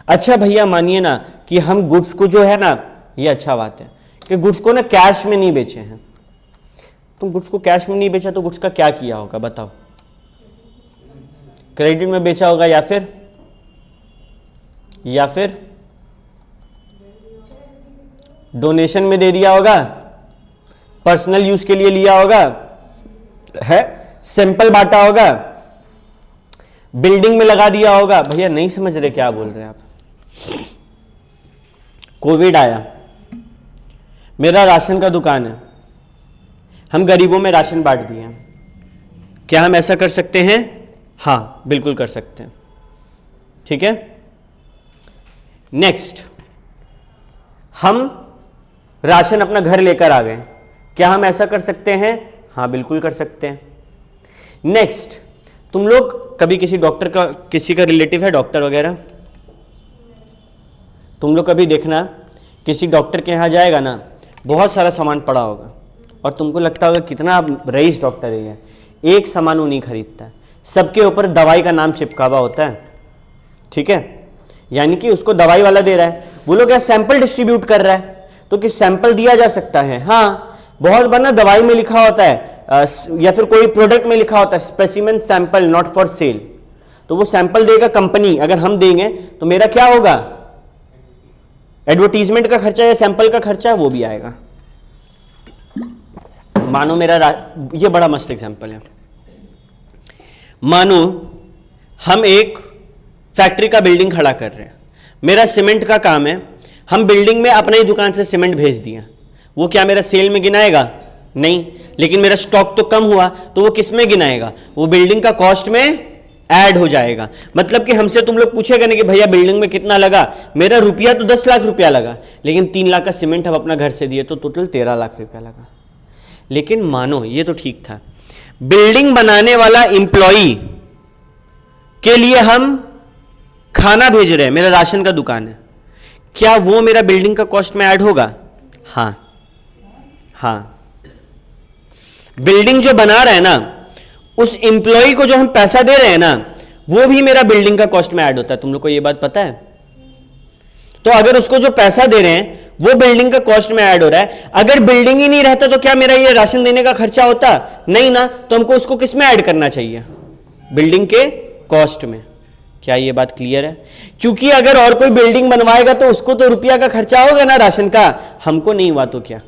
अच्छा भैया मानिए ना कि हम गुड्स को जो है ना, ये अच्छा बात है कि गुड्स को ना कैश में नहीं बेचे हैं। तुम गुड्स को कैश में नहीं बेचा तो गुड्स का क्या किया होगा बताओ? क्रेडिट में बेचा होगा या फिर डोनेशन में दे दिया होगा, पर्सनल यूज के लिए लिया होगा, है सैंपल बांटा होगा, बिल्डिंग में लगा दिया होगा। भैया नहीं समझ रहे क्या बोल रहे हैं आप? कोविड आया, मेरा राशन का दुकान है, हम गरीबों में राशन बांट दिए हैं, क्या हम ऐसा कर सकते हैं? हाँ बिल्कुल कर सकते हैं। ठीक है, नेक्स्ट, हम राशन अपना घर लेकर आ गए, क्या हम ऐसा कर सकते हैं? हाँ बिल्कुल कर सकते हैं। नेक्स्ट, तुम लोग कभी किसी डॉक्टर का, किसी का रिलेटिव है डॉक्टर वगैरह, तुम लोग कभी देखना किसी डॉक्टर के यहाँ जाएगा ना, बहुत सारा सामान पड़ा होगा और तुमको लगता होगा कितना रईस डॉक्टर है ये, एक सामान वो नहीं खरीदता है, सबके ऊपर दवाई का नाम चिपका हुआ होता है। ठीक है, यानी कि उसको दवाई वाला दे रहा है, वो लोग क्या सैंपल डिस्ट्रीब्यूट कर रहा है, तो कि सैंपल दिया जा सकता है। हाँ, बहुत बार ना दवाई में लिखा होता है या फिर कोई प्रोडक्ट में लिखा होता है specimen sample not for sale, तो वो सैंपल देगा कंपनी, अगर हम देंगे तो मेरा क्या होगा, एडवर्टीजमेंट का खर्चा या सैंपल का खर्चा वो भी आएगा। मानो मेरा ये बड़ा मस्त एग्जांपल है, मानो हम एक फैक्ट्री का बिल्डिंग खड़ा कर रहे हैं, मेरा सीमेंट का काम है, हम बिल्डिंग में अपने ही दुकान से सीमेंट भेज दिया, वो क्या मेरा सेल में गिनाएगा? नहीं, लेकिन मेरा स्टॉक तो कम हुआ, तो वो किस में गिनाएगा? वो बिल्डिंग का कॉस्ट में ऐड हो जाएगा। मतलब कि हमसे तुम लोग पूछेगा नहीं कि भैया बिल्डिंग में कितना लगा, मेरा रुपया तो 10 लाख रुपया लगा, लेकिन 3 लाख का सीमेंट हम अपना घर से दिए तो टोटल 13 लाख रुपया लगा। लेकिन मानो ये तो ठीक था, बिल्डिंग बनाने वाला एम्प्लॉई के लिए हम खाना भेज रहे हैं, मेरा राशन का दुकान है, क्या वो मेरा बिल्डिंग का कॉस्ट में ऐड होगा? हाँ हाँ, बिल्डिंग जो बना रहा है ना, उस एम्प्लॉय को जो हम पैसा दे रहे हैं ना, वो भी मेरा बिल्डिंग का कॉस्ट में ऐड होता है। तुम लोग को ये बात पता है? तो अगर उसको जो पैसा दे रहे हैं वो बिल्डिंग का कॉस्ट में ऐड हो रहा है, अगर बिल्डिंग ही नहीं रहता तो क्या मेरा ये राशन देने का खर्चा होता? नहीं ना, तो हमको उसको किस में ऐड करना चाहिए? बिल्डिंग के कॉस्ट में। क्या ये बात क्लियर है? क्योंकि अगर और कोई बिल्डिंग बनवाएगा तो उसको तो रुपया का खर्चा होगा ना राशन का, हमको नहीं हुआ तो क्या?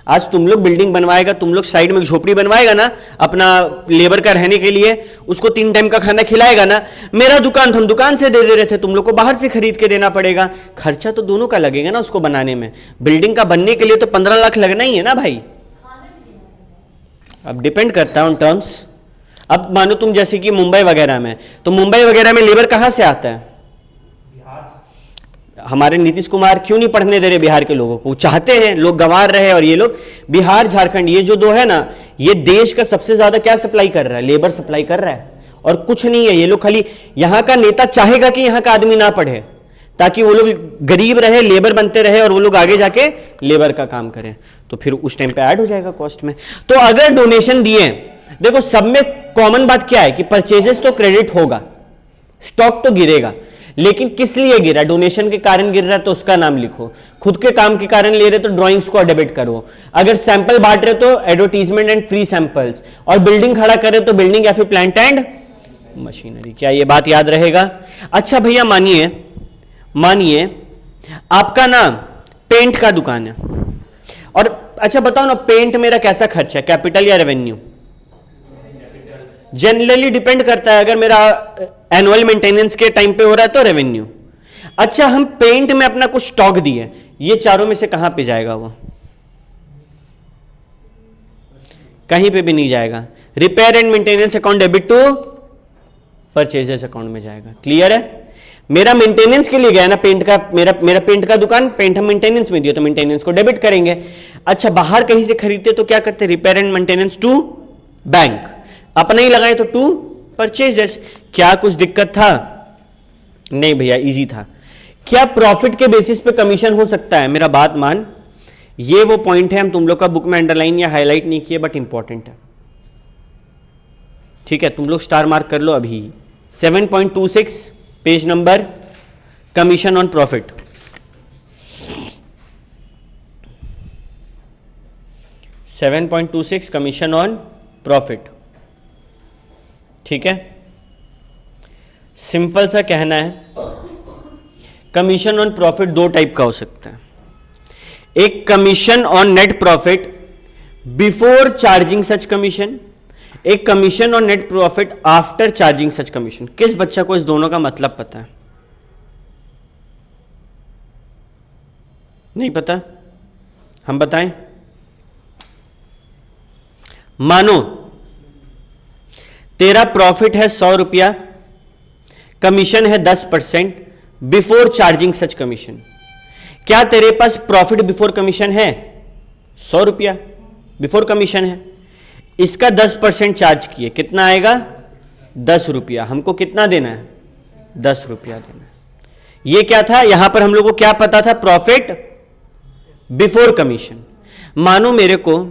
आज तुम लोग बिल्डिंग बनवाएगा, तुम लोग साइड में झोपड़ी बनवाएगा ना अपना लेबर का रहने के लिए, उसको 3 टाइम का खाना खिलाएगा ना, मेरा दुकान था, हम दुकान से दे रहे थे, तुम लोग को बाहर से खरीद के देना पड़ेगा, खर्चा तो दोनों का लगेगा ना उसको बनाने में। बिल्डिंग का बनने के लिए तो 15 लाख लगना ही है ना भाई। अब डिपेंड करता है ऑन टर्म्स। अब मानो तुम जैसे कि मुंबई वगैरह में, तो मुंबई वगैरह में लेबर कहाँ से आता है? हमारे नीतीश कुमार क्यों नहीं पढ़ने दे रहे बिहार के लोगों को? चाहते हैं, लोग गंवार रहे, और ये लोग बिहार झारखंड ये जो दो है ना, ये देश का सबसे ज्यादा क्या सप्लाई कर रहा है? लेबर सप्लाई कर रहा है, और कुछ नहीं है। ये लोग खाली, यहाँ का नेता चाहेगा कि यहाँ का आदमी ना पढ़े ताकि वो लोग गरीब रहे, लेबर बनते रहे, और वो लोग आगे जाके लेबर का काम करें, तो फिर उस टाइम पे ऐड हो जाएगा कॉस्ट में। तो अगर डोनेशन दिए, देखो सब में कॉमन बात क्या है कि परचेजेस तो क्रेडिट होगा, स्टॉक तो गिरेगा, लेकिन किस लिए गिरा? डोनेशन के कारण गिर रहा है तो उसका नाम लिखो, खुद के काम के कारण ले रहे तो ड्राइंग्स को डेबिट करो, अगर सैंपल बांट रहे तो एडवर्टीजमेंट एंड फ्री सैंपल्स, और बिल्डिंग खड़ा करे तो बिल्डिंग या फिर प्लांट एंड मशीनरी। क्या ये बात याद रहेगा? अच्छा भैया मानिए आपका ना पेंट का दुकान है, और अच्छा बताओ ना, पेंट मेरा कैसा खर्च है, कैपिटल या रेवेन्यू? जनरली डिपेंड करता है, अगर मेरा एनुअल मेंटेनेंस के टाइम पे हो रहा है तो रेवेन्यू। अच्छा, हम पेंट में अपना कुछ स्टॉक दिए, ये चारों में से कहां पे जाएगा वो? कहीं पे भी नहीं जाएगा। Repair and maintenance account debit to purchases account में जाएगा। क्लियर है? मेरा मेंटेनेंस के लिए गया ना पेंट का, मेरा पेंट का दुकान, पेंट हम मेंटेनेंस में दिया तो मेंटेनेंस को डेबिट करेंगे। अच्छा, बाहर कहीं से खरीदते तो क्या करते? Repair and maintenance to bank, अपना ही लगाए तो टू परचेजेस। क्या कुछ दिक्कत था? नहीं भैया, इजी था। क्या प्रॉफिट के बेसिस पे कमीशन हो सकता है? मेरा बात मान, ये वो पॉइंट है, हम तुम लोग का बुक में अंडरलाइन या हाईलाइट नहीं किए, बट इंपॉर्टेंट है। ठीक है, तुम लोग स्टार मार्क कर लो अभी। 7.26 page number, commission on profit. $7.26 commission on profit. ठीक है, सिंपल सा कहना है, कमीशन ऑन प्रॉफिट दो टाइप का हो सकता है। एक commission on net profit before charging such commission, एक commission on net profit after charging such commission. किस बच्चा को इस दोनों का मतलब पता है? नहीं पता? हम बताएं। मानो तेरा प्रॉफिट है 100 रुपया, कमीशन है 10% बिफोर चार्जिंग सच कमीशन। क्या तेरे पास प्रॉफिट बिफोर कमीशन है? 100 रुपया बिफोर कमीशन है, इसका 10% चार्ज किए, कितना आएगा? 10 रुपया। हमको कितना देना है? 10 रुपया देना है। ये क्या था? यहां पर हम लोग को क्या पता था? Profit before commission. मानो मेरे को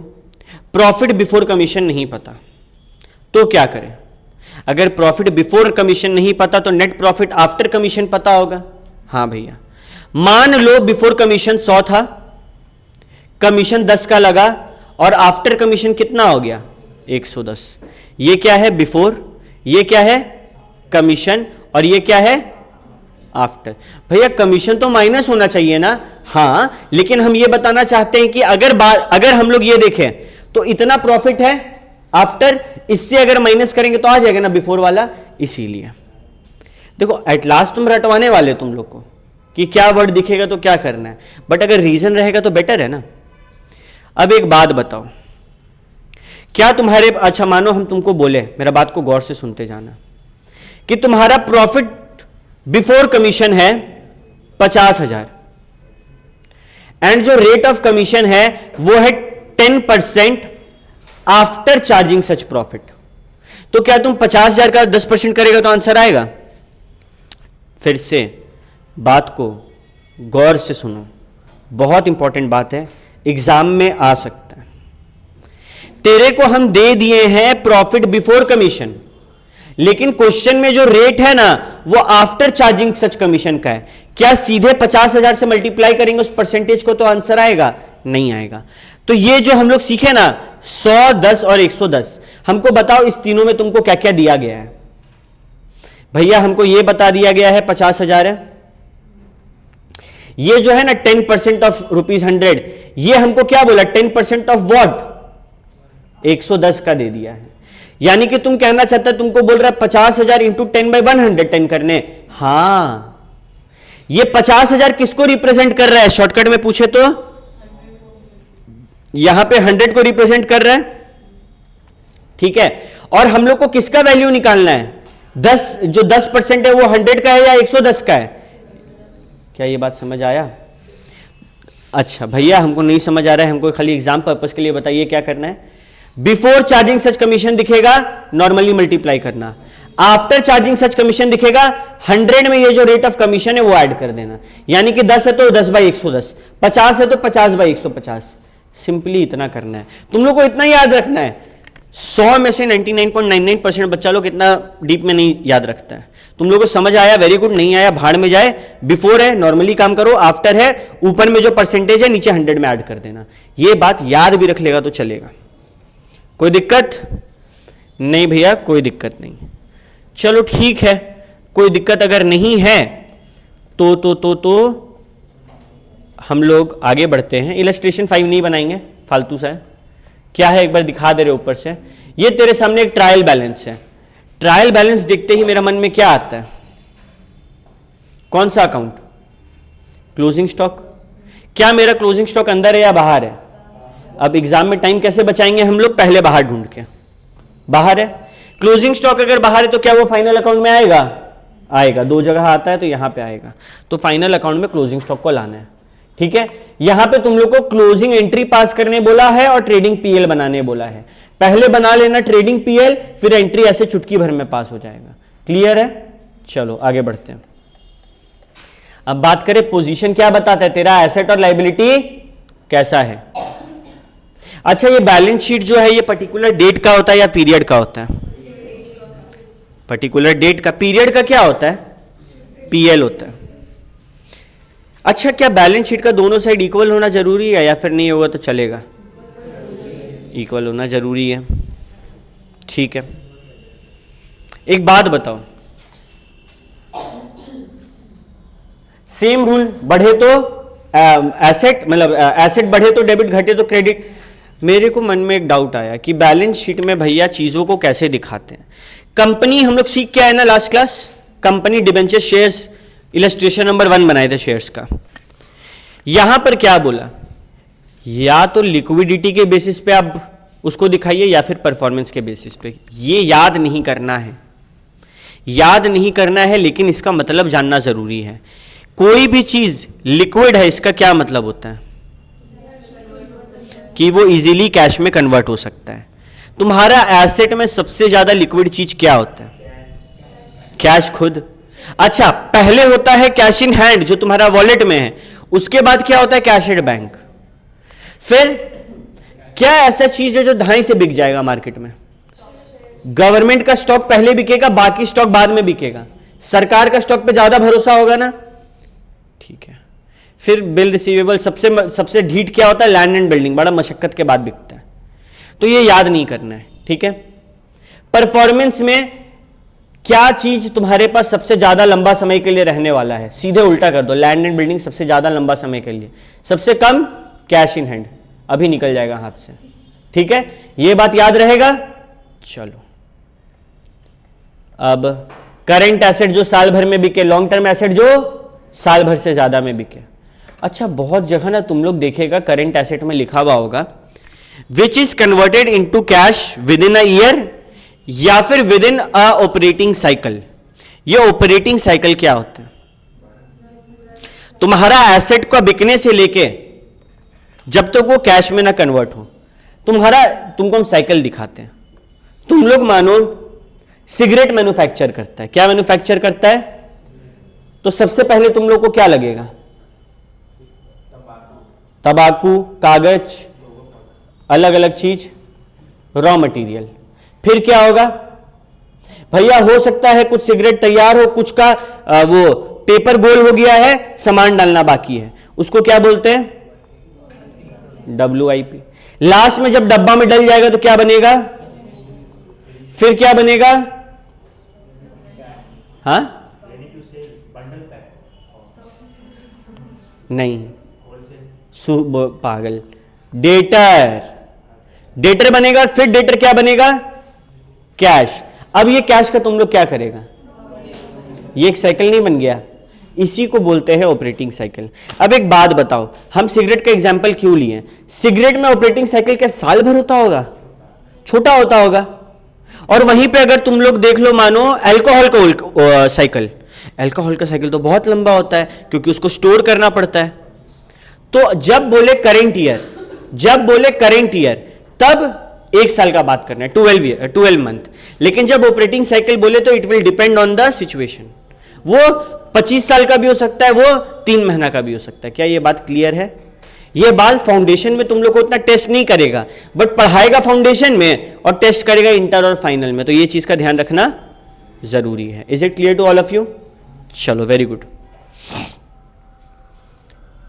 प्रॉफिट बिफोर कमीशन नहीं पता, तो क्या करें? अगर प्रॉफिट बिफोर कमीशन नहीं पता तो नेट प्रॉफिट आफ्टर कमीशन पता होगा। हाँ भैया, मान लो बिफोर कमीशन 100 था, कमीशन 10 का लगा, और आफ्टर कमीशन कितना हो गया? 110। ये क्या है? बिफोर, ये क्या है? कमीशन, और ये क्या है? आफ्टर। भैया कमीशन तो माइनस होना चाहिए ना? हाँ, लेकिन हम ये बताना चाहते हैं कि अगर हम लोग ये देखें तो इतना प्रॉफिट है आफ्टर, इससे अगर माइनस करेंगे तो आ जाएगा ना बिफोर वाला। इसीलिए देखो, एट लास्ट तुम रटवाने वाले तुम लोग को कि क्या वर्ड दिखेगा तो क्या करना है, बट अगर रीजन रहेगा तो बेटर है ना। अब एक बात बताओ, क्या तुम्हारे, अच्छा मानो हम तुमको बोले, मेरा बात को गौर से सुनते जाना, कि तुम्हारा प्रॉफिट बिफोर कमीशन है 50,000 एंड जो रेट ऑफ कमीशन है वो है 10% आफ्टर चार्जिंग सच प्रॉफिट, तो क्या तुम 50,000 का 10% करेगा तो आंसर आएगा? फिर से बात को गौर से सुनो, बहुत इंपॉर्टेंट बात है, एग्जाम में आ सकता है। तेरे को हम दे दिए हैं प्रॉफिट बिफोर कमीशन, लेकिन क्वेश्चन में जो रेट है ना वो आफ्टर चार्जिंग सच कमीशन का है। क्या सीधे 50,000 से मल्टीप्लाई करेंगे उस परसेंटेज को तो आंसर आएगा? नहीं आएगा। तो ये जो हम लोग सीखे ना 100, 10 और 110, हमको बताओ इस तीनों में तुमको क्या क्या दिया गया है? भैया हमको ये बता दिया गया है 50,000 है, ये जो है ना 10% ऑफ ₹100, ये हमको क्या बोला? 10% ऑफ व्हाट? 110 का दे दिया है। यानी कि तुम कहना चाहता है, तुमको बोल रहा है 50,000 इंटू 10/110 करने। हां, ये 50,000 किसको रिप्रेजेंट कर रहा है? शॉर्टकट में पूछे तो यहां पे 100 को रिप्रेजेंट कर रहा है। ठीक है, और हम लोग को किसका वैल्यू निकालना है? 10, जो 10% है वो 100 का है या 110 का है? क्या ये बात समझ आया? अच्छा भैया हमको नहीं समझ आ रहा है, हमको खाली एग्जाम पर्पस के लिए बताइए क्या करना है। बिफोर चार्जिंग सच कमीशन दिखेगा, नॉर्मली मल्टीप्लाई करना। आफ्टर चार्जिंग सच कमीशन दिखेगा, 100 में ये जो रेट ऑफ कमीशन है वो ऐड कर देना। यानी कि 10 है तो 10/110, 50 है तो 50/150। सिंपली इतना करना है, तुम लोग को इतना याद रखना है। 100 में से 99.99% बच्चा लोग इतना डीप में नहीं याद रखता है। तुम लोगों को समझ आया, वेरी गुड, नहीं आया भाड़ में जाए। बिफोर है नॉर्मली काम करो, आफ्टर है ऊपर में जो परसेंटेज है नीचे 100 में ऐड कर देना। ये बात याद भी रख लेगा तो चलेगा। कोई दिक्कत नहीं भैया? कोई दिक्कत नहीं, चलो ठीक है। कोई दिक्कत अगर नहीं है तो हम लोग आगे बढ़ते हैं। इलस्ट्रेशन 5 नहीं बनाएंगे, फालतू सा है। क्या है एक बार दिखा दे रहे ऊपर से। ये तेरे सामने एक ट्रायल बैलेंस है। ट्रायल बैलेंस देखते ही मेरा मन में क्या आता है? कौन सा अकाउंट? Closing stock. क्या मेरा क्लोजिंग स्टॉक अंदर है या बाहर है? अब एग्जाम में टाइम कैसे बचाएंगे हम लोग? पहले बाहर ढूंढ के। बाहर है। क्लोजिंग स्टॉक अगर बाहर है तो क्या वो फाइनल अकाउंट में आएगा? आएगा। दो जगह आता है तो यहां पे आएगा। तो फाइनल अकाउंट में क्लोजिंग स्टॉक को लाना है। ठीक है, यहां पे तुम लोग को क्लोजिंग एंट्री पास करने बोला है और ट्रेडिंग पीएल बनाने बोला है। पहले बना लेना ट्रेडिंग पीएल, फिर एंट्री ऐसे चुटकी भर में पास हो जाएगा। क्लियर है? चलो आगे बढ़ते हैं। अब बात करें पोजीशन क्या बताता है तेरा, एसेट और लायबिलिटी कैसा है। अच्छा, ये बैलेंस शीट जो है ये पर्टिकुलर डेट का होता है या पीरियड का होता है? पर्टिकुलर डेट का। पीरियड का क्या होता है? पीएल होता है। अच्छा, क्या बैलेंस शीट का दोनों साइड इक्वल होना जरूरी है या फिर नहीं होगा तो चलेगा? इक्वल होना जरूरी है। ठीक है, एक बात बताओ, सेम रूल, बढ़े तो एसेट, मतलब एसेट बढ़े तो डेबिट, घटे तो क्रेडिट। मेरे को मन में एक डाउट आया कि बैलेंस शीट में भैया चीजों को कैसे दिखाते हैं। कंपनी हम लोग सीख के आए ना last class, company debenture shares, illustration number 1 बनाए थे शेयर्स का। यहां पर क्या बोला? या तो लिक्विडिटी के बेसिस पे आप उसको दिखाइए या फिर परफॉर्मेंस के बेसिस पे। ये याद नहीं करना है, याद नहीं करना है, लेकिन इसका मतलब जानना जरूरी है। कोई भी चीज लिक्विड है, इसका क्या मतलब होता है? कि वो इजीली कैश में कन्वर्ट हो सकता है। तुम्हारा एसेट में सबसे ज्यादा लिक्विड चीज क्या होता है? कैश खुद। अच्छा, पहले होता है कैश इन हैंड जो तुम्हारा वॉलेट में है, उसके बाद क्या होता है? Cash at bank. फिर क्या ऐसा चीज है जो धाई से बिक जाएगा मार्केट में? गवर्नमेंट का स्टॉक पहले बिकेगा, बाकी स्टॉक बाद में बिकेगा। सरकार का स्टॉक पे ज्यादा भरोसा होगा ना? ठीक है। फिर बिल रिसीवेबल, सबसे ढीठ क्या होता है? लैंड एंड बिल्डिंग, बड़ा मशक्कत के बाद बिकता है। तो ये याद नहीं करना है। ठीक है। परफॉर्मेंस में क्या चीज तुम्हारे पास सबसे ज्यादा लंबा समय के लिए रहने वाला है? सीधे उल्टा कर दो, लैंड एंड बिल्डिंग सबसे ज्यादा लंबा समय के लिए, सबसे कम कैश इन हैंड, अभी निकल जाएगा हाथ से। ठीक है, ये बात याद रहेगा। चलो, अब करंट एसेट जो साल भर में बिके, लॉन्ग टर्म एसेट जो साल भर से ज्यादा में बिके। अच्छा, बहुत जगह ना तुम लोग देखेगा करंट एसेट में लिखा हुआ होगा which is converted into cash with in a year या फिर with in a operating cycle. ये ऑपरेटिंग साइकिल क्या होता है? तुम्हारा एसेट को बिकने से लेके जब तक वो कैश में ना कन्वर्ट हो, तुमको हम साइकिल दिखाते हैं। तुम लोग मानो सिगरेट मैन्युफैक्चर करता है। क्या मैन्युफैक्चर करता है? तो सबसे पहले तुम लोग को क्या लगेगा? तंबाकू, कागज, अलग अलग चीज, रॉ मटेरियल। फिर क्या होगा भैया? हो सकता है कुछ सिगरेट तैयार हो, कुछ का वो पेपर गोल हो गया है, सामान डालना बाकी है, उसको क्या बोलते हैं? WIP। लास्ट में जब डब्बा में डल जाएगा तो क्या बनेगा? फिर क्या बनेगा? हाँ, नहीं, पागल, डेटर बनेगा। फिर डेटर क्या बनेगा? कैश। अब ये कैश का तुम लोग क्या करेगा? ये एक साइकिल नहीं बन गया? इसी को बोलते हैं ऑपरेटिंग साइकिल। अब एक बात बताओ, हम सिगरेट का एग्जांपल क्यों लिए? सिगरेट में ऑपरेटिंग साइकिल क्या साल भर होता होगा? छोटा होता होगा। और वहीं पे अगर तुम लोग देख लो, मानो अल्कोहल का साइकिल, अल्कोहल का साइकिल तो बहुत लंबा होता है क्योंकि उसको स्टोर करना पड़ता है। तो जब बोले करंट ईयर तब एक साल का बात करना है, 12 मंथ। लेकिन जब ऑपरेटिंग साइकिल बोले तो it will depend on the situation. वो 25 साल का भी हो सकता है, वो 3 महीना का भी हो सकता है। क्या ये बात क्लियर है? ये बात फाउंडेशन में तुम लोग को उतना टेस्ट नहीं करेगा, बट पढ़ाएगा फाउंडेशन में और टेस्ट करेगा इंटर और फाइनल में। तो ये चीज का ध्यान रखना जरूरी है। Is it clear to all of you? चलो, वेरी गुड।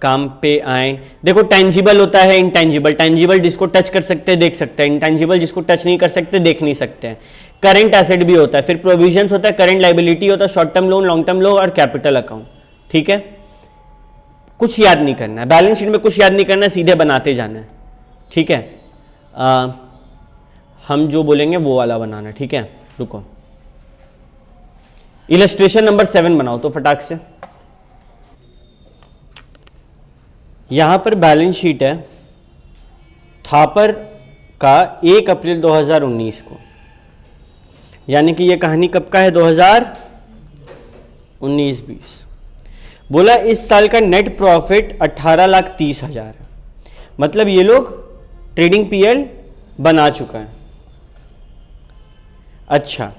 काम पे आए। देखो, टेंजिबल होता है, इंटेंजिबल। टेंजिबल जिसको टच कर सकते हैं, देख सकते हैं। इंटेंजिबल जिसको टच नहीं कर सकते, देख नहीं सकते हैं। करंट एसेट भी होता है, फिर प्रोविजंस होता है, करंट लायबिलिटी होता है, short term loan, long term loan और कैपिटल अकाउंट। ठीक है। कुछ याद नहीं करना है, बैलेंस शीट में कुछ याद नहीं करना है, सीधे बनाते जाना है, ठीक है। हम जो बोलेंगे वो वाला बनाना, ठीक है। रुको, इलस्ट्रेशन नंबर 7 बनाओ तो फटाक से। यहां पर बैलेंस शीट है थापर का 1 अप्रैल 2019 को, यानी कि ये कहानी कब का है, 2019-20। बोला इस साल का नेट प्रॉफिट 18,30,000 है, मतलब ये लोग ट्रेडिंग पीएल बना चुका है। अच्छा,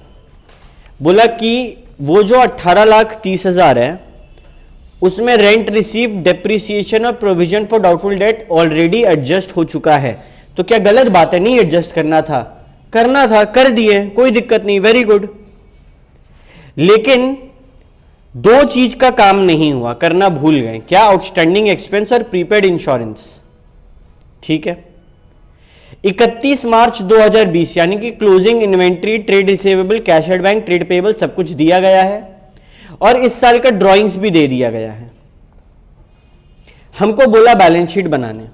बोला कि वो जो 18,30,000 है उसमें रेंट रिसीव, डेप्रिसिएशन और provision for doubtful date already adjust हो चुका है। तो क्या गलत बात है? नहीं एडजस्ट करना था, करना था, कर दिए, कोई दिक्कत नहीं, वेरी गुड। लेकिन दो चीज का काम नहीं हुआ, करना भूल गए। क्या? आउटस्टैंडिंग एक्सपेंस और प्रीपेड इंश्योरेंस, ठीक है। 31 मार्च 2020 यानी कि closing inventory, trade receivable, cash at bank, trade payable सब कुछ दिया गया है और इस साल का ड्राइंग्स भी दे दिया गया है। हमको बोला बैलेंस शीट बनाने,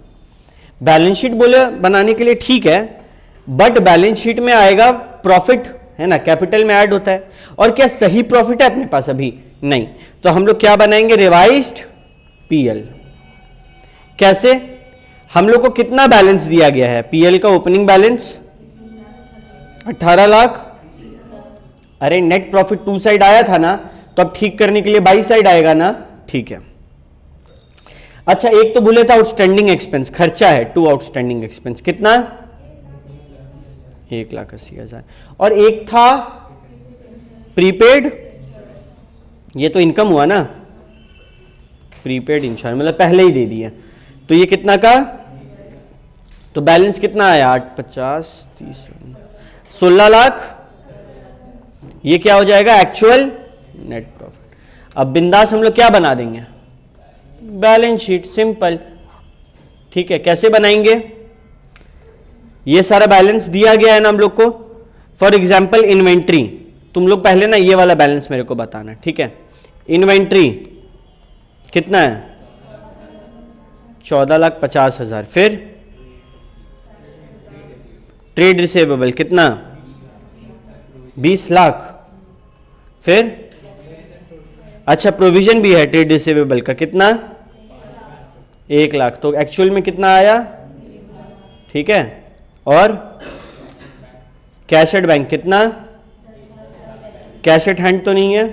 बैलेंस शीट बोले बनाने के लिए, ठीक है, बट बैलेंस शीट में आएगा प्रॉफिट, है ना, कैपिटल में ऐड होता है। और क्या सही प्रॉफिट है अपने पास? अभी नहीं। तो हम लोग क्या बनाएंगे? Revised PL. कैसे? हम लोग को कितना बैलेंस दिया गया है? पीएल का ओपनिंग बैलेंस 18 लाख। अरे नेट प्रॉफिट टू साइड आया था ना, तो अब ठीक करने के लिए बाई साइड आएगा ना, ठीक है। अच्छा, एक तो बोले था आउटस्टैंडिंग एक्सपेंस, खर्चा है, टू आउटस्टैंडिंग एक्सपेंस कितना? 1,80,000। और एक था प्रीपेड, ये तो इनकम हुआ ना, प्रीपेड इंश्योरेंस, मतलब पहले ही दे दिया। तो ये कितना का? तो बैलेंस कितना आया? 8, 50, 30, 16 लाख। ये क्या हो जाएगा? Actual net profit. अब बिंदास हम लोग क्या बना देंगे? बैलेंस शीट, सिंपल, ठीक है। कैसे बनाएंगे? ये सारा बैलेंस दिया गया है ना हम लोग को। फॉर एग्जाम्पल इन्वेंट्री, तुम लोग पहले ना ये वाला बैलेंस मेरे को बताना, ठीक है। इन्वेंट्री कितना है? 14,50,000। फिर ट्रेड रिसीवेबल कितना? 20 लाख। फिर अच्छा, प्रोविजन भी है ट्रेड रिसीवेबल का, कितना? 1 लाख। तो एक्चुअल में कितना आया? ठीक है। और कैश एट बैंक कितना? कैश एट हैंड तो नहीं है,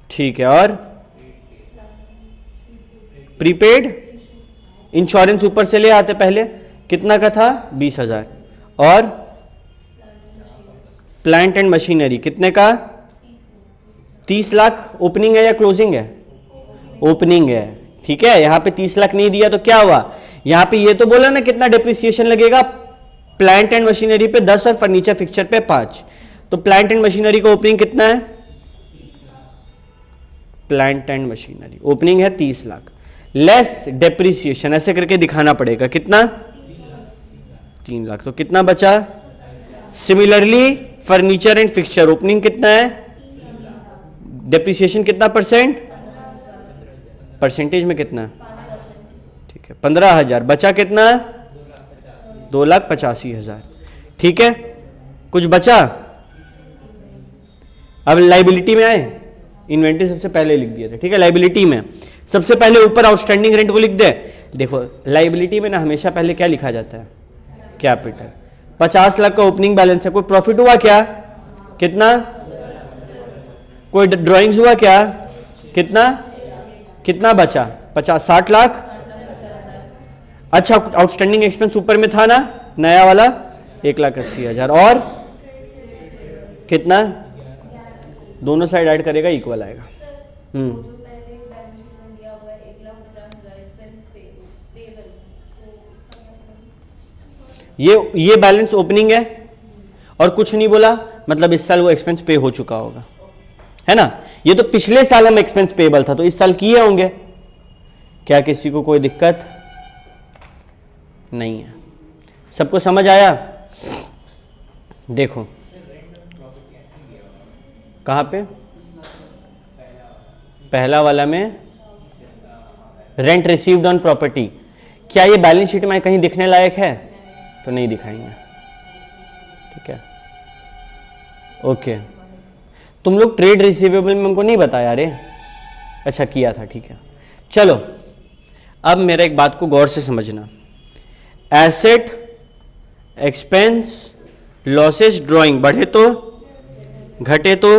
ठीक है। और प्रीपेड इंश्योरेंस ऊपर से ले आते पहले, कितना का था? 20,000। और प्लांट एंड मशीनरी कितने का? 30 लाख। ओपनिंग है या क्लोजिंग है? ओपनिंग है, ठीक है। यहां पे 30 लाख नहीं दिया तो क्या हुआ? यहां पे ये तो बोला ना कितना डिप्रिसिएशन लगेगा? प्लांट एंड मशीनरी पे 10 और फर्नीचर फिक्चर पे 5। तो प्लांट एंड मशीनरी का ओपनिंग कितना है? प्लांट एंड मशीनरी ओपनिंग है 30 लाख, लेस डेप्रिसिएशन, ऐसे करके दिखाना पड़ेगा। कितना? 3 लाख। तो कितना बचा? Similarly furniture and fixture opening कितना है? डेप्रिसिएशन कितना परसेंट? परसेंटेज में कितना? ठीक है, 15,000। बचा कितना? 2,85,000। ठीक है, कुछ बचा? अब लाइबिलिटी में आए, इन्वेंटरी सबसे पहले लिख दिए थे, ठीक है। लाइबिलिटी में सबसे पहले ऊपर आउटस्टैंडिंग रेंट को लिख दे। देखो लाइबिलिटी में ना हमेशा पहले क्या लिखा जाता है? कैपिटल। 50 लाख का ओपनिंग बैलेंस है, कोई प्रॉफिट हुआ क्या? कितना? कोई ड्राइंग्स हुआ क्या? कितना? कितना बचा? 50, 60 लाख। अच्छा, आउटस्टैंडिंग एक्सपेंस ऊपर में था ना नया वाला, 1,80,000। और कितना? दोनों साइड ऐड करेगा इक्वल आएगा। ये बैलेंस ओपनिंग है और कुछ नहीं बोला, मतलब इस साल वो एक्सपेंस पे हो चुका होगा, है ना। ये तो पिछले साल हम एक्सपेंस पेबल था तो इस साल किए होंगे। क्या किसी को कोई दिक्कत नहीं है? सबको समझ आया? देखो कहां पे? पहला वाला में रेंट रिसीव्ड ऑन प्रॉपर्टी, क्या ये बैलेंस शीट में कहीं दिखने लायक है? तो नहीं दिखाएंगे, ठीक है। ओके, तुम लोग ट्रेड रिसीवेबल में हमको नहीं बताया रे, अच्छा किया था, ठीक है। चलो अब मेरा एक बात को गौर से समझना, एसेट, एक्सपेंस, लॉसेस, ड्राइंग, बढ़े तो घटे तो,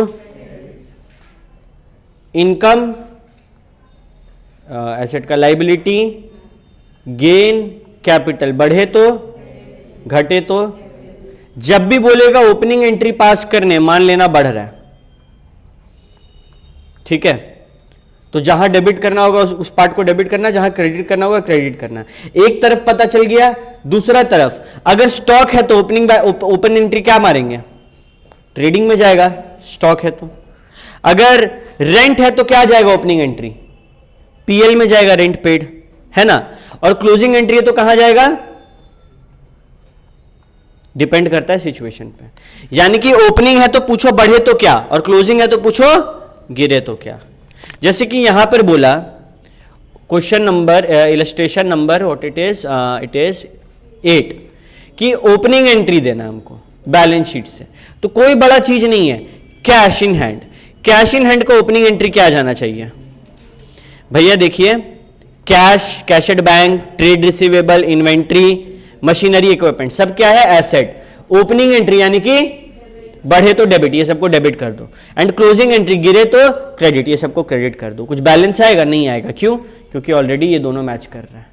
इनकम, एसेट का लाइबिलिटी, गेन, कैपिटल, बढ़े तो घटे तो। जब भी बोलेगा ओपनिंग एंट्री पास करने, मान लेना बढ़ रहा है, ठीक है, तो जहां डेबिट करना होगा उस पार्ट को डेबिट करना, जहां क्रेडिट करना होगा क्रेडिट करना। एक तरफ पता चल गया, दूसरा तरफ अगर स्टॉक है तो ओपन एंट्री क्या मारेंगे? ट्रेडिंग में जाएगा, स्टॉक है तो। अगर रेंट है तो क्या जाएगा ओपनिंग एंट्री? पीएल में जाएगा, रेंट पेड, है ना। और क्लोजिंग एंट्री है तो कहां जाएगा? डिपेंड करता है सिचुएशन पे। यानी कि ओपनिंग है तो पूछो बढ़े तो क्या, और क्लोजिंग है तो पूछो गिरे तो क्या। जैसे कि यहां पर बोला question number, illustration number what it is 8 कि ओपनिंग एंट्री देना हमको बैलेंस शीट से, तो कोई बड़ा चीज नहीं है, cash in hand. Cash in hand को ओपनिंग एंट्री क्या जाना चाहिए भैया? देखिए, cash, cash at bank, trade receivable, inventory, machinery, equipment, सब क्या है? एसेट। ओपनिंग एंट्री यानी कि बढ़े तो डेबिट, ये सबको डेबिट कर दो, एंड क्लोजिंग एंट्री गिरे तो क्रेडिट, ये सबको क्रेडिट कर दो। कुछ बैलेंस आएगा? नहीं आएगा। क्यों? क्योंकि ऑलरेडी ये दोनों मैच कर रहा है।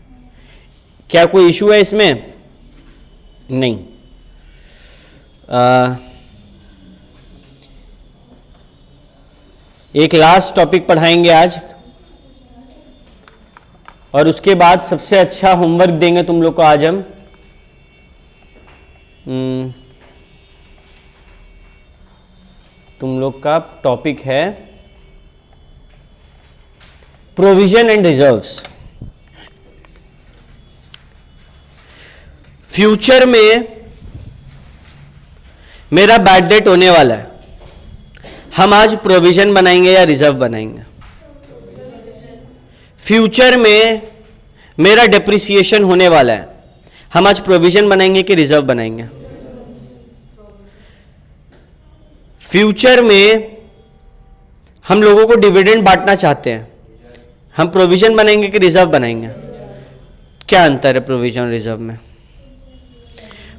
क्या कोई इशू है इसमें? नहीं। एक लास्ट टॉपिक पढ़ाएंगे आज, और उसके बाद सबसे अच्छा होमवर्क देंगे तुम लोग को आज हम। तुम लोग का टॉपिक है प्रोविजन एंड रिजर्व्स। फ्यूचर में मेरा बैड डेट होने वाला है, हम आज प्रोविजन बनाएंगे या रिजर्व बनाएंगे? फ्यूचर में मेरा डेप्रिसिएशन होने वाला है, हम आज प्रोविजन बनाएंगे कि रिजर्व बनाएंगे? फ्यूचर में हम लोगों को डिविडेंड बांटना चाहते हैं, हम प्रोविजन बनाएंगे कि रिजर्व बनाएंगे? क्या अंतर है प्रोविजन और रिजर्व में?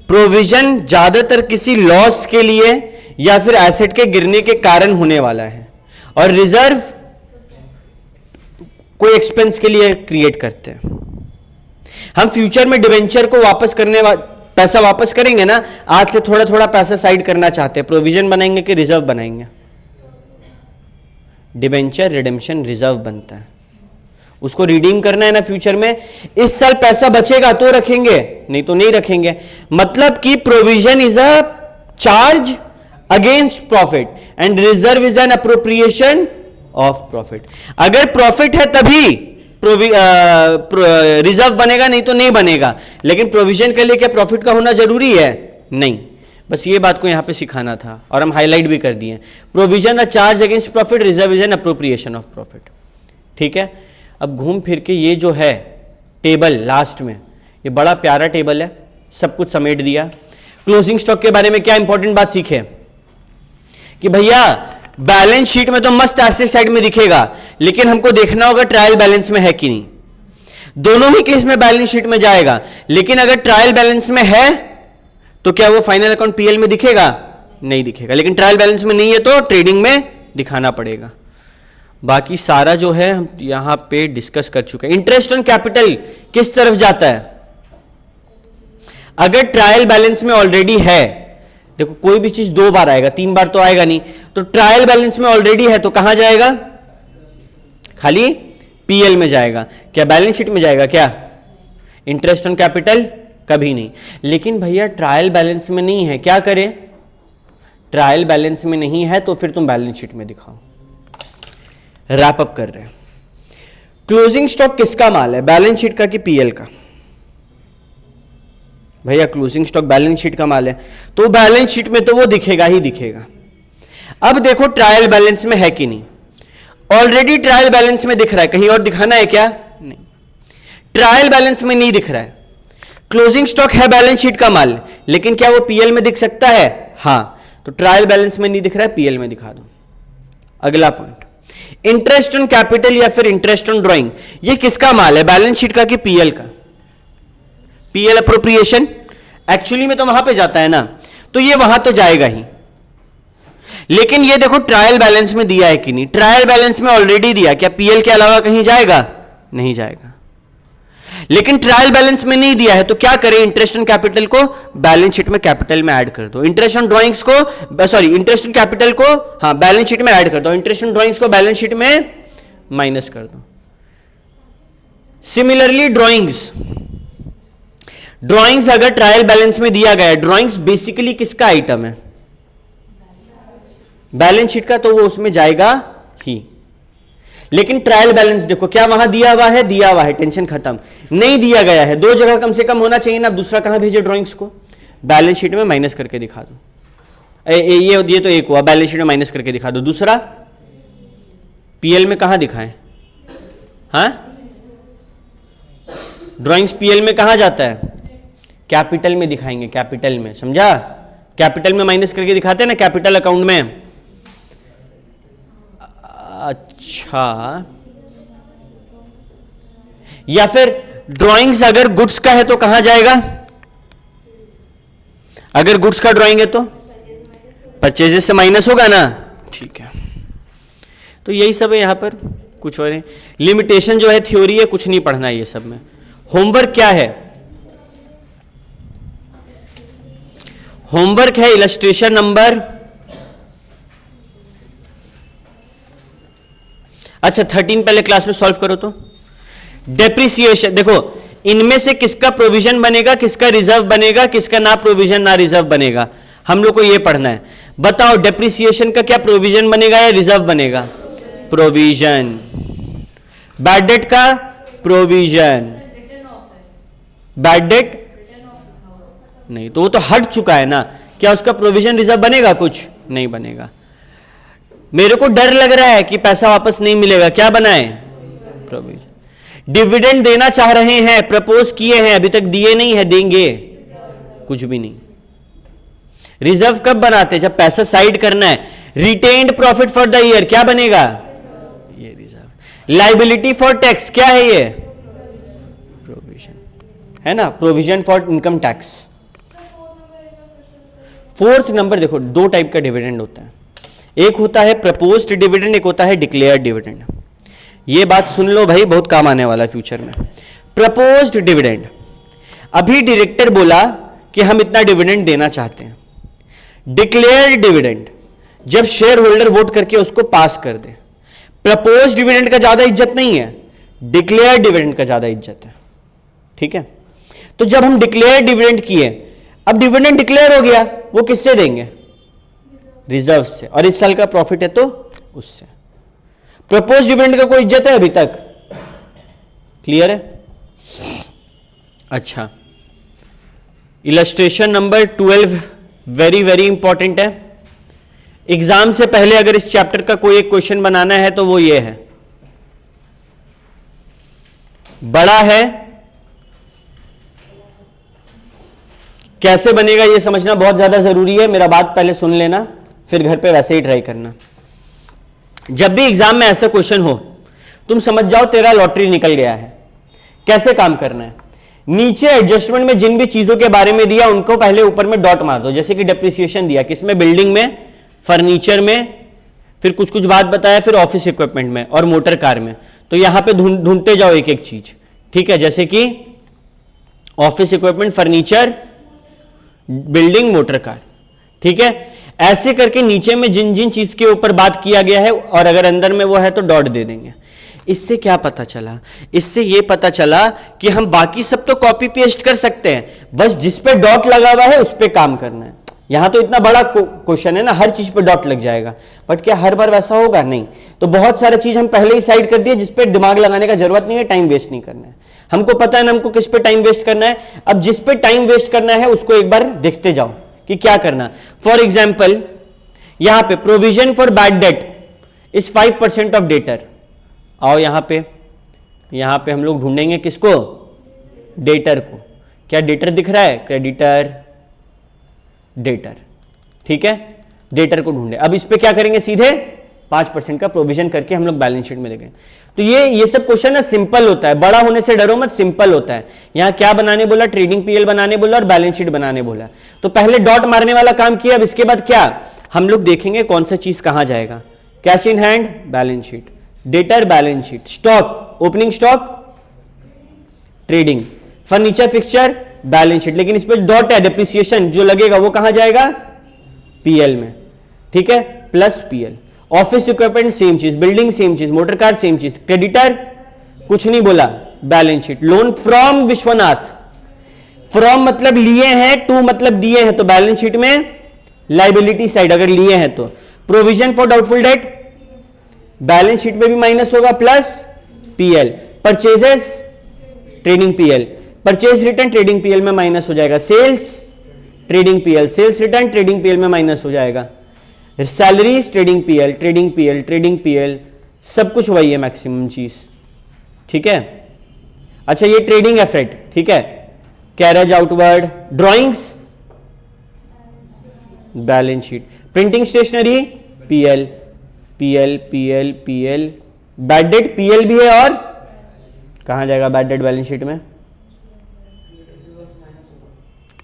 प्रोविजन ज्यादातर किसी लॉस के लिए या फिर एसेट के गिरने के कारण होने वाला है, और रिजर्व कोई एक्सपेंस के लिए क्रिएट करते हैं। हम फ्यूचर में डिवेंचर को वापस करने पैसा वापस करेंगे ना, आज से थोड़ा थोड़ा पैसा साइड करना चाहते हैं, प्रोविजन बनाएंगे कि रिजर्व बनाएंगे? डिवेंचर रिडेम्पशन रिजर्व बनता है, उसको रिडीम करना है ना फ्यूचर में। इस साल पैसा बचेगा तो रखेंगे, नहीं तो नहीं रखेंगे। मतलब कि provision is a charge against profit and reserve is an appropriation of profit. अगर प्रॉफिट है तभी रिजर्व बनेगा, नहीं तो नहीं बनेगा। लेकिन प्रोविजन के लिए क्या प्रॉफिट का होना जरूरी है? नहीं। बस ये बात को यहां पे सिखाना था, और हम हाईलाइट भी कर दिए। Provision a charge against profit, reserve is an appropriation of profit, ठीक है। अब घूम फिर के ये जो है टेबल लास्ट में, ये बड़ा प्यारा टेबल है, सब कुछ समेट दिया। क्लोजिंग स्टॉक के बारे में क्या इंपॉर्टेंट बात सीखे कि भैया बैलेंस शीट में तो मस्त एसेट साइड में दिखेगा, लेकिन हमको देखना होगा ट्रायल बैलेंस में है कि नहीं। दोनों ही केस में बैलेंस शीट में जाएगा, लेकिन अगर ट्रायल बैलेंस में है तो क्या वो फाइनल अकाउंट पीएल में दिखेगा? नहीं दिखेगा। लेकिन ट्रायल बैलेंस में नहीं है तो ट्रेडिंग में दिखाना पड़ेगा। बाकी सारा जो है हम यहां पे डिस्कस कर चुके हैं। इंटरेस्ट ऑन कैपिटल किस तरफ जाता है? अगर ट्रायल बैलेंस में ऑलरेडी है, देखो कोई भी चीज 2 बार आएगा, 3 बार तो आएगा नहीं, तो ट्रायल बैलेंस में ऑलरेडी है तो कहां जाएगा? खाली पीएल में जाएगा। क्या बैलेंस शीट में जाएगा? क्या इंटरेस्ट ऑन कैपिटल? कभी नहीं। लेकिन भैया ट्रायल बैलेंस में नहीं है, क्या करें? ट्रायल बैलेंस में नहीं है तो फिर तुम बैलेंस शीट में दिखाओ। रैप अप कर रहे हैं। क्लोजिंग स्टॉक किसका माल है, बैलेंस शीट का कि पीएल का? भैया क्लोजिंग स्टॉक बैलेंस शीट का माल है, तो बैलेंस शीट में तो वो दिखेगा ही दिखेगा। अब देखो ट्रायल बैलेंस में है कि नहीं। ऑलरेडी ट्रायल बैलेंस में दिख रहा है, कहीं और दिखाना है क्या? नहीं। ट्रायल बैलेंस में नहीं दिख रहा है, क्लोजिंग स्टॉक है बैलेंस शीट का माल, लेकिन क्या वो पीएल में दिख सकता है? हां, तो ट्रायल बैलेंस में नहीं दिख रहा है, पीएल में दिखा दो। अगला पॉइंट, इंटरेस्ट ऑन कैपिटल या फिर इंटरेस्ट ऑन ड्राइंग, ये किसका माल है, बैलेंस शीट का कि पीएल का? पीएल अप्रोप्रिएशन एक्चुअली में तो वहां पे जाता है ना, तो ये वहां तो जाएगा ही, लेकिन ये देखो ट्रायल बैलेंस में दिया है कि नहीं, ट्रायल बैलेंस में ऑलरेडी दिया, क्या पीएल के अलावा कहीं जाएगा? नहीं जाएगा। लेकिन ट्रायल बैलेंस में नहीं दिया है तो क्या करें, इंटरेस्ट ऑन कैपिटल को बैलेंस शीट में कैपिटल में ऐड कर दो, इंटरेस्ट ऑन ड्राइंग्स को सॉरी इंटरेस्ट ऑन कैपिटल को हां बैलेंस शीट में ऐड कर दो, इंटरेस्ट ऑन ड्राइंग्स को बैलेंस शीट में माइनस कर दो। सिमिलरली ड्राइंग्स अगर ट्रायल बैलेंस में दिया गया है, ड्राइंग्स बेसिकली किसका आइटम है? बैलेंस शीट का, तो वो उसमें जाएगा ही। लेकिन ट्रायल बैलेंस देखो क्या वहां दिया हुआ है, दिया हुआ है, टेंशन खत्म। नहीं दिया गया है, दो जगह कम से कम होना चाहिए ना, दूसरा कहां भेजे ड्राइंग्स को? बैलेंस शीट में माइनस करके दिखा दो। ये तो एक हुआ, बैलेंस शीट में माइनस करके दिखा दो। दूसरा पीएल में कहां दिखाएं? हाँ, ड्राइंग्स पीएल में कहां जाता है? कैपिटल में दिखाएंगे, कैपिटल में, समझा? कैपिटल में माइनस करके दिखाते हैं ना कैपिटल अकाउंट में। अच्छा, या फिर ड्राइंग्स अगर गुड्स का है तो कहां जाएगा? अगर गुड्स का ड्राइंग है तो परचेजेस से माइनस होगा ना, ठीक है। तो यही सब है यहां पर, कुछ और है। लिमिटेशन जो है थ्योरी है, कुछ नहीं पढ़ना है ये सब में। होमवर्क क्या है? होमवर्क है इलस्ट्रेशन नंबर, अच्छा 13 पहले क्लास में सॉल्व करो तो। डेप्रिसिएशन, देखो इनमें से किसका प्रोविजन बनेगा, किसका रिजर्व बनेगा, किसका ना प्रोविजन ना रिजर्व बनेगा, हम लोग को यह पढ़ना है। बताओ डेप्रिसिएशन का क्या प्रोविजन बनेगा या रिजर्व बनेगा? प्रोविजन। बैड डेट का प्रोविजन, बैड डेट नहीं, तो वो तो हट चुका है ना, क्या उसका प्रोविजन रिजर्व बनेगा? कुछ नहीं बनेगा। मेरे को डर लग रहा है कि पैसा वापस नहीं मिलेगा, क्या बनाए? प्रोविजन। डिविडेंड देना चाह रहे हैं, प्रपोज किए हैं, अभी तक दिए नहीं है, देंगे, कुछ भी नहीं। रिजर्व कब बनाते? जब पैसा साइड करना है। Retained profit for the year क्या बनेगा? ये रिजर्व। लाइबिलिटी फॉर टैक्स क्या है? ये प्रोविजन है ना, provision for income tax. Fourth number देखो, दो टाइप का डिविडेंड होता है, एक होता है प्रपोज्ड डिविडेंड, एक होता है डिक्लेयर्ड डिविडेंड। ये बात सुन लो भाई, बहुत काम आने वाला है फ्यूचर में। प्रपोज्ड डिविडेंड, अभी डायरेक्टर बोला कि हम इतना डिविडेंड देना चाहते हैं। डिक्लेयर्ड डिविडेंड, जब शेयर होल्डर वोट करके उसको पास कर दे। प्रपोज्ड डिविडेंड का ज्यादा इज्जत नहीं है, डिक्लेयर्ड डिविडेंड का ज्यादा इज्जत है, ठीक है। तो जब हम डिक्लेयर्ड डिविडेंड किए, अब डिविडेंड डिक्लेयर हो गया, वो किससे देंगे? रिजर्व से, और इस साल का प्रॉफिट है तो उससे। प्रपोज डिविडेंड का कोई इज्जत है अभी तक? क्लियर है? अच्छा, illustration number 12 very very important है। एग्जाम से पहले अगर इस चैप्टर का कोई एक क्वेश्चन बनाना है तो वो ये है, बड़ा है, कैसे बनेगा ये समझना बहुत ज्यादा जरूरी है। मेरा बात पहले सुन लेना, फिर घर पे वैसे ही ट्राई करना। जब भी एग्जाम में ऐसा क्वेश्चन हो, तुम समझ जाओ तेरा लॉटरी निकल गया है। कैसे काम करना है? नीचे एडजस्टमेंट में जिन भी चीजों के बारे में दिया उनको पहले ऊपर में डॉट मार दो। जैसे कि डेप्रिसिएशन दिया किसमें? बिल्डिंग में, फर्नीचर में, फिर कुछ कुछ बात बताया, फिर ऑफिस इक्विपमेंट में और मोटर कार में। तो यहां पे ढूंढते जाओ एक एक चीज, ठीक है। जैसे कि office equipment, furniture, building, motor car, ठीक है। ऐसे करके नीचे में जिन जिन चीज के ऊपर बात किया गया है, और अगर अंदर में वो है तो डॉट दे देंगे। इससे क्या पता चला? इससे ये पता चला कि हम बाकी सब तो कॉपी पेस्ट कर सकते हैं, बस जिस पे डॉट लगा हुआ है उस पे काम करना है। यहां तो इतना बड़ा क्वेश्चन है ना, हर चीज पे डॉट लग जाएगा, बट क्या हर बार वैसा होगा? नहीं। तो बहुत सारी चीज हम पहले ही साइड कर दिए जिस पे दिमाग लगाने का जरूरत नहीं है, टाइम वेस्ट नहीं करना है। हमको पता है ना हमको किस पे टाइम वेस्ट करना है। अब जिस पे टाइम वेस्ट करना है उसको एक बार देखते जाओ कि क्या करना। फॉर एग्जाम्पल यहां पे provision for bad debt is 5% of debtor. आओ यहां पे हम लोग ढूंढेंगे किसको? डेटर को, क्या डेटर दिख रहा है, क्रेडिटर डेटर, ठीक है, डेटर को ढूंढे। अब इस पे क्या करेंगे, सीधे 5% का प्रोविजन करके हम लोग बैलेंस शीट में देखें। तो ये सब क्वेश्चन ना सिंपल होता है, बड़ा होने से डरो मत, सिंपल होता है। यहां क्या बनाने बोला, ट्रेडिंग पीएल बनाने बोला और बैलेंस शीट बनाने बोला। तो पहले डॉट मारने वाला काम किया, अब इसके बाद क्या हम लोग देखेंगे कौन सा चीज कहां जाएगा। Cash in hand balance sheet, debtor balance sheet, stock opening stock trading, furniture fixture balance sheet. लेकिन इस पे डॉट है, डेप्रिसिएशन जो लगेगा वो कहां जाएगा, पीएल में, ठीक है, plus PL. Office equipment same चीज, बिल्डिंग सेम चीज, मोटर कार सेम चीज, क्रेडिटर कुछ नहीं बोला, balance sheet. Loan from Vishwanath, from मतलब लिए हैं, टू मतलब दिए हैं, तो बैलेंस शीट में लाइबिलिटी साइड अगर लिए हैं तो। Provision for doubtful debt balance sheet में भी माइनस होगा, plus PL. Purchases trading PL, purchase return trading PL में माइनस हो जाएगा। Sales trading PL, sales return trading PL में माइनस हो जाएगा। Salaries trading PL, trading PL, trading PL, सब कुछ वही है मैक्सिमम चीज, ठीक है। अच्छा ये ट्रेडिंग एसेट, ठीक है, carriage outward, drawings balance sheet, printing stationery PL PL PL PL, bad debt PL भी है और कहां जाएगा बैड डेट बैलेंस शीट में,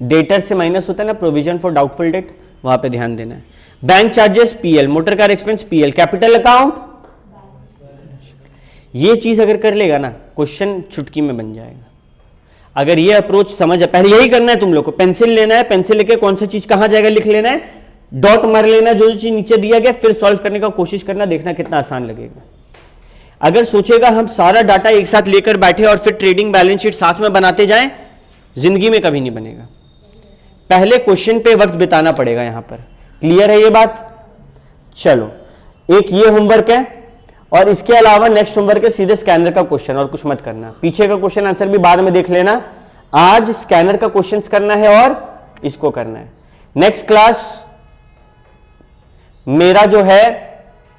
डेटर से माइनस होता है ना, प्रोविजन फॉर डाउटफुल डेट, वहां पे ध्यान देना है। Bank charges PL, motor car expense PL, capital account, ये चीज अगर कर लेगा ना क्वेश्चन चुटकी में बन जाएगा। अगर ये अप्रोच समझ, पहले यही करना है तुम लोग को, पेंसिल लेना है, पेंसिल लेके कौन सा चीज कहां जाएगा लिख लेना है, डॉट मार लेना जो चीज नीचे दिया गया, फिर सॉल्व करने का कोशिश करना, देखना कितना आसान लगेगा। अगर सोचेगा हम सारा डाटा एक साथ लेकर बैठे और फिर ट्रेडिंग बैलेंस शीट साथ में बनाते जाएं, जिंदगी में कभी नहीं बनेगा। पहले क्वेश्चन पे वक्त बिताना पड़ेगा यहां पर। क्लियर है ये बात? चलो एक ये होमवर्क है और इसके अलावा नेक्स्ट होमवर्क है सीधे स्कैनर का क्वेश्चन, और कुछ मत करना। पीछे का क्वेश्चन आंसर भी बाद में देख लेना, आज स्कैनर का क्वेश्चंस करना है और इसको करना है। नेक्स्ट क्लास मेरा जो है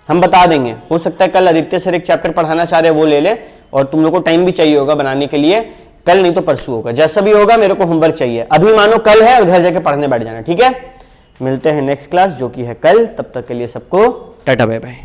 हम बता देंगे, हो सकता है कल आदित्य सर एक चैप्टर पढ़ाना चाह रहे हैं वो ले ले, और तुम लोग को टाइम भी चाहिए होगा बनाने के लिए, कल नहीं तो परसों होगा, जैसा भी होगा मेरे को होमवर्क चाहिए। अभी मानो कल है और घर जाके पढ़ने बैठ जाना, ठीक है। मिलते हैं नेक्स्ट क्लास जो कि है कल, तब तक के लिए सबको टाटा बाय बाय।